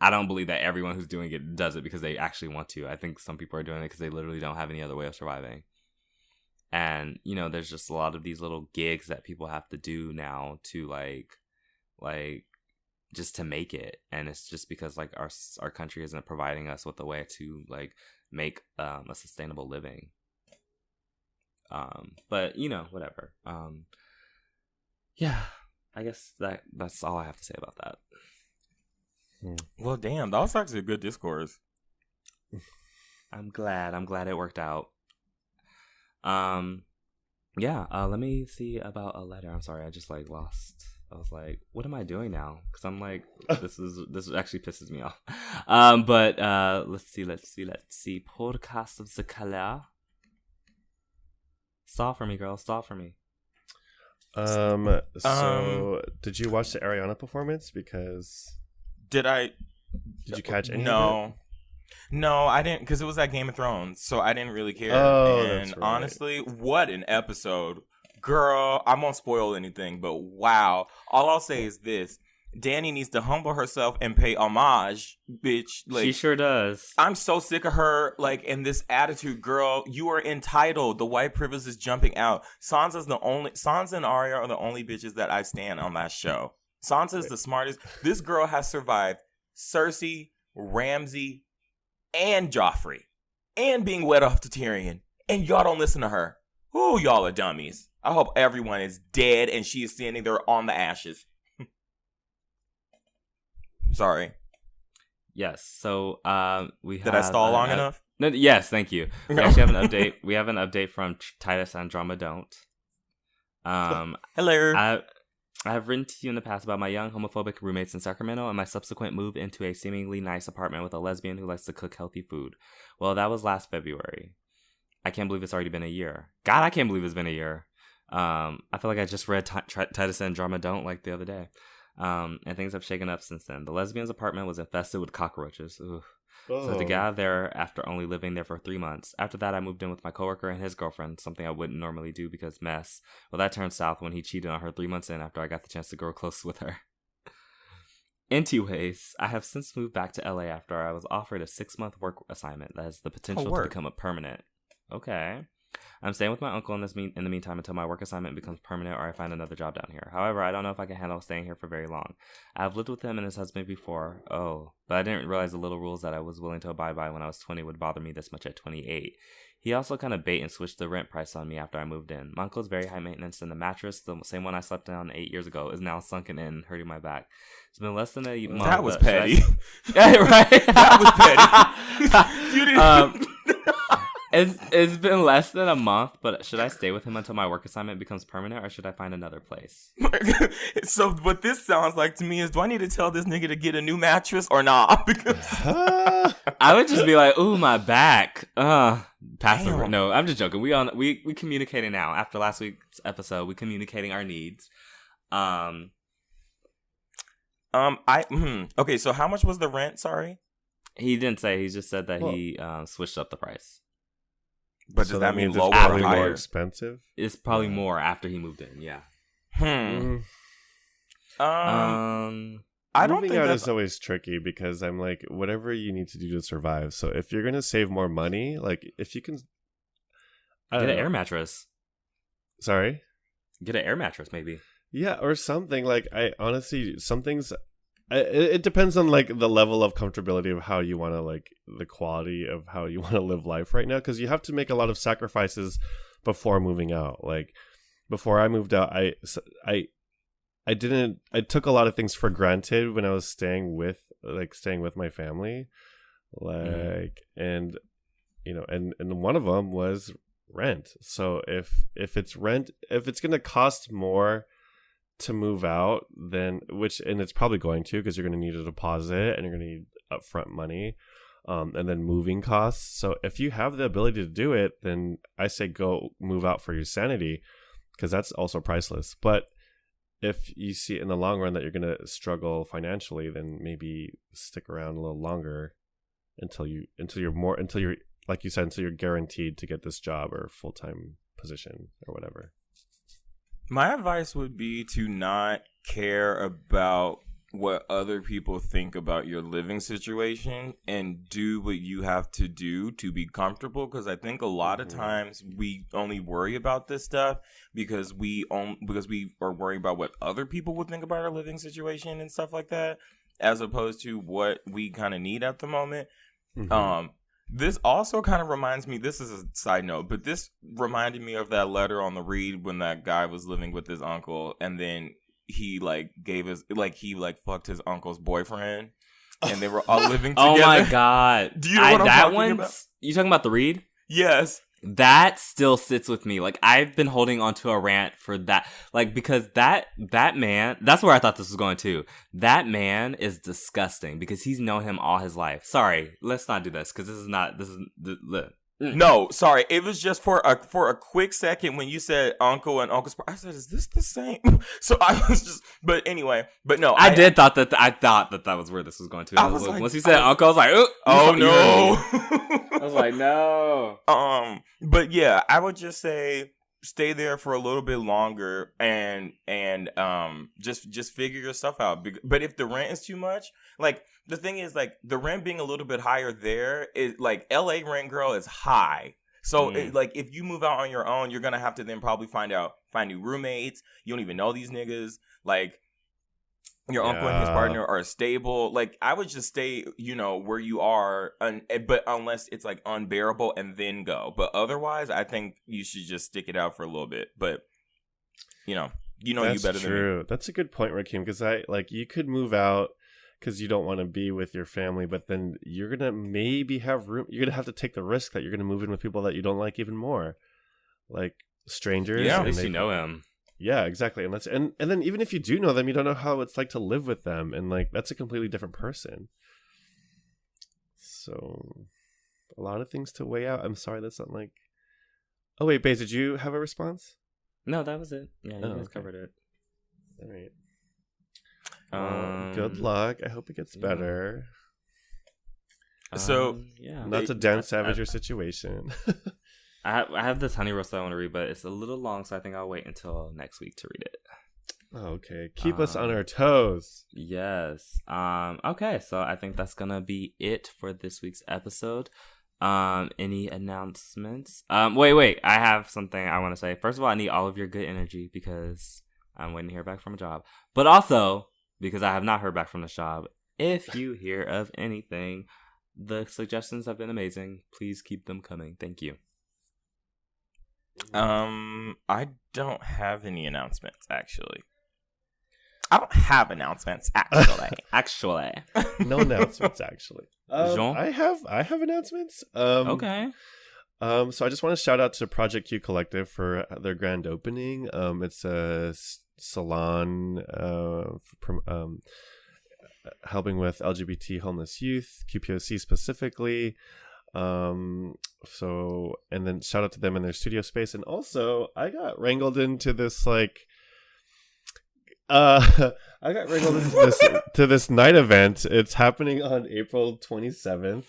I don't believe that everyone who's doing it does it because they actually want to. I think some people are doing it because they literally don't have any other way of surviving. And, you know, there's just a lot of these little gigs that people have to do now to like just to make it. And it's just because like our country isn't providing us with a way to like make a sustainable living. But, you know, whatever. Yeah, I guess that's all I have to say about that. Well, damn, that was actually a good discourse. I'm glad it worked out. Yeah, let me see about a letter. I'm sorry, I just like lost. I was like, what am I doing now? Because I'm like, this actually pisses me off. But let's see. Podcast of the color. Stall for me, girl. Stall for me. So did you watch the Ariana performance? Because did you catch any? No, I didn't, because it was at Game of Thrones, so I didn't really care. Oh, and that's right. Honestly, what an episode. Girl, I won't spoil anything, but wow. All I'll say is this. Danny needs to humble herself and pay homage, bitch. Like, she sure does. I'm so sick of her, like, in this attitude, girl. You are entitled. The white privilege is jumping out. Sansa and Arya are the only bitches that I stand on that show. Sansa is the smartest. This girl has survived Cersei, Ramsay, and Joffrey, and being wed off to Tyrion, and y'all don't listen to her. Ooh, y'all are dummies. I hope everyone is dead and she is standing there on the ashes. Sorry. Yes. So did I stall long enough? No, yes, thank you. We actually have an update. We have an update from Titus Andromeda. Don't. Hello. I have written to you in the past about my young homophobic roommates in Sacramento and my subsequent move into a seemingly nice apartment with a lesbian who likes to cook healthy food. Well, that was last February. I can't believe it's already been a year. God, I can't believe it's been a year. I feel like I just read Titus Andromeda like the other day. And things have shaken up since then. The lesbian's apartment was infested with cockroaches. Ooh. So I had to get out of there after only living there for 3 months. After that, I moved in with my coworker and his girlfriend, something I wouldn't normally do because mess. Well, that turned south when he cheated on her 3 months in after I got the chance to grow close with her. Anyways, I have since moved back to LA after I was offered a 6-month work assignment that has the potential to become a permanent. Okay. I'm staying with my uncle in the meantime until my work assignment becomes permanent or I find another job down here. However, I don't know if I can handle staying here for very long. I've lived with him and his husband before. But I didn't realize the little rules that I was willing to abide by when I was 20 would bother me this much at 28. He also kind of bait and switched the rent price on me after I moved in. My uncle is very high maintenance and the mattress, the same one I slept on 8 years ago, is now sunken in, hurting my back. It's been less than a month. That was petty. Right? That was petty. You didn't... It's been less than a month, but should I stay with him until my work assignment becomes permanent, or should I find another place? So what this sounds like to me is, do I need to tell this nigga to get a new mattress or not? Because I would just be like, ooh, my back. Passive. No, I'm just joking. We communicating now. After last week's episode, we communicating our needs. Okay, so how much was the rent? Sorry. He didn't say. He just said that he switched up the price. But does that mean lower or or more higher? expensive? It's probably more after he moved in. Yeah. I don't Moving think out that's is always tricky because I'm like, whatever you need to do to survive. So if you're gonna save more money, like if you can, Get an air mattress. Sorry. Get an air mattress, maybe. Yeah, or something. Like I honestly, some things. It depends on like the level of comfortability of how you want to like the quality of how you want to live life right now, because you have to make a lot of sacrifices before moving out. Like before I moved out, I took a lot of things for granted when I was staying with my family, like and you know and one of them was rent. So if it's gonna cost more to move out, then and it's probably going to, because you're going to need a deposit and you're going to need upfront money, and then moving costs. So if you have the ability to do it, then I say go move out for your sanity, because that's also priceless. But if you see in the long run that you're going to struggle financially, then maybe stick around a little longer until you're like you said, until you're guaranteed to get this job or full-time position or whatever. My advice would be to not care about what other people think about your living situation and do what you have to do to be comfortable, because I think a lot of times we only worry about this stuff because we are worried about what other people would think about our living situation and stuff like that, as opposed to what we kind of need at the moment. This also kind of reminds me, this is a side note, but this reminded me of that letter on the read when that guy was living with his uncle, and then he fucked his uncle's boyfriend, and they were all living together. Oh my God. Do you know what I'm talking about? You talking about the read? Yes. That still sits with me. Like, I've been holding on to a rant for that. Like, because that man, that's where I thought this was going to. That man is disgusting because he's known him all his life. Sorry, let's not do this because No, sorry. It was just for a quick second when you said uncle and uncle's. I said, "Is this the same?" So I was just. But anyway, but no. I thought that was where this was going to. I was like, once he said uncle, I was like, "Oh no!" I was like, "No." But yeah, I would just say stay there for a little bit longer and just figure your stuff out. But if the rent is too much, like. The thing is, like, the rent being a little bit higher there is, like, LA rent, girl, is high. So, like, if you move out on your own, you're going to have to then probably find new roommates. You don't even know these niggas. Like, your uncle and his partner are stable. Like, I would just stay, where you are, but unless it's, like, unbearable and then go. But otherwise, I think you should just stick it out for a little bit. But, you That's you better true. than me. That's a good point, Rakeem, because you could move out because you don't want to be with your family, but then you're going to maybe have room. You're going to have to take the risk that you're going to move in with people that you don't like even more. Like strangers. Yeah, at least you know him. Yeah, exactly. And then even if you do know them, you don't know how it's like to live with them. And like, that's a completely different person. So a lot of things to weigh out. I'm sorry. That's not like, oh wait, Baze, did you have a response? No, that was it. Yeah, you guys covered it. All right. Good luck. I hope it gets better. So, not to Dan Savage your situation. I have this honey roast I want to read, but it's a little long, so I think I'll wait until next week to read it. Okay, keep us on our toes. Yes. Okay, so I think that's gonna be it for this week's episode. Any announcements? Wait. I have something I want to say. First of all, I need all of your good energy because I'm waiting to hear back from a job. But also, because I have not heard back from the job, if you hear of anything, the suggestions have been amazing. Please keep them coming. Thank you. I don't have any announcements, actually. I don't have announcements, actually. No announcements, actually. Jean? I have announcements. Okay. So I just want to shout out to Project Q Collective for their grand opening. It's a salon helping with LGBT homeless youth, QPOC specifically. So, and then shout out to them in their studio space. And also, I got wrangled into this to this night event. It's happening on April 27th,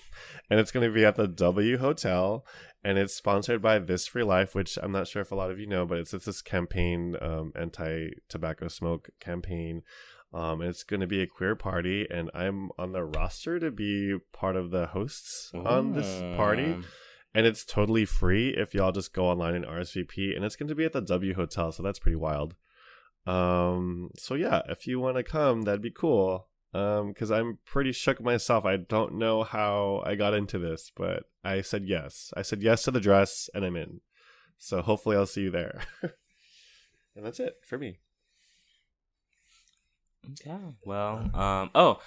and it's going to be at the W Hotel. And it's sponsored by This Free Life, which I'm not sure if a lot of you know, but it's this campaign, anti-tobacco smoke campaign. And it's going to be a queer party, and I'm on the roster to be part of the hosts on this party. And it's totally free if y'all just go online and RSVP. And it's going to be at the W Hotel, so that's pretty wild. So yeah, if you want to come, that'd be cool. Because I'm pretty shook myself. I don't know how I got into this, but I said yes. I said yes to the dress, and I'm in. So hopefully I'll see you there. And that's it for me. Okay. Well, no,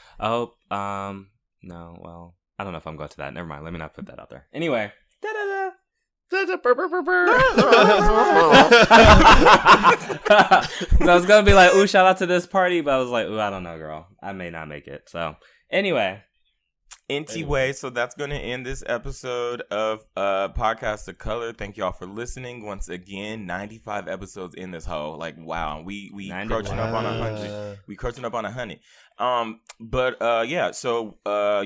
well, I don't know if I'm going to that. Never mind. Let me not put that out there. Anyway. Da-da-da. So I was gonna be like, ooh, shout out to this party, but I was like, ooh, I don't know, girl. I may not make it. So anyway, Anyway, so that's going to end this episode of Podcast of Color. Thank y'all for listening. Once again, 95 episodes in this hole. Like, wow. We crouching up on 100. We crouching up on 100. Yeah, so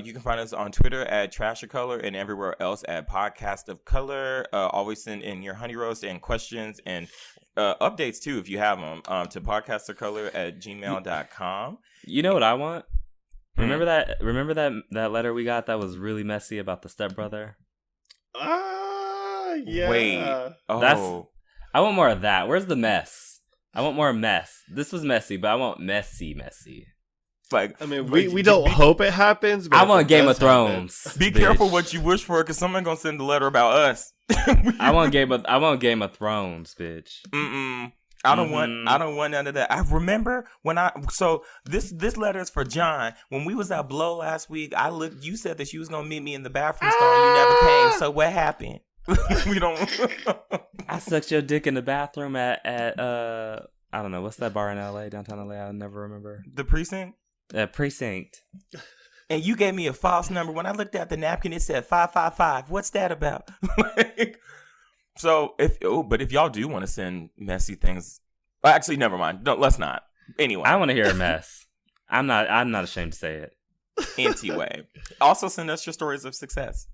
you can find us on Twitter at Trash of Color and everywhere else at Podcast of Color. Always send in your honey roast and questions and updates too if you have them to podcastofcolor@gmail.com. You know what I want? Remember that letter we got that was really messy about the stepbrother? Yeah. Wait. Oh. I want more of that. Where's the mess? I want more mess. This was messy, but I want messy. Like, I mean, we don't hope it happens. But I want Game of Thrones. Be careful what you wish for, because someone's gonna send a letter about us. I want Game of Thrones, bitch. I don't want none of that. I remember this letter is for John. When we was at Blow last week, you said that you was gonna meet me in the bathroom stall and you never came. So what happened? We don't I sucked your dick in the bathroom at I don't know, what's that bar in LA, downtown LA? I'll never remember. The Precinct? Precinct. And you gave me a false number. When I looked at the napkin, it said 555. What's that about? So if y'all do want to send messy things, actually, never mind. No, let's not. Anyway, I want to hear a mess. I'm not ashamed to say it. Anyway, also send us your stories of success.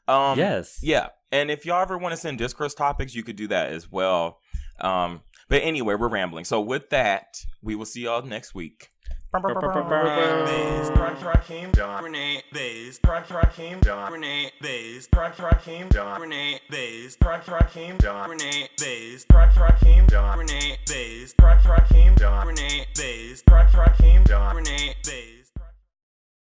Yes. Yeah. And if y'all ever want to send discourse topics, you could do that as well. But anyway, we're rambling. So with that, we will see y'all next week. Renee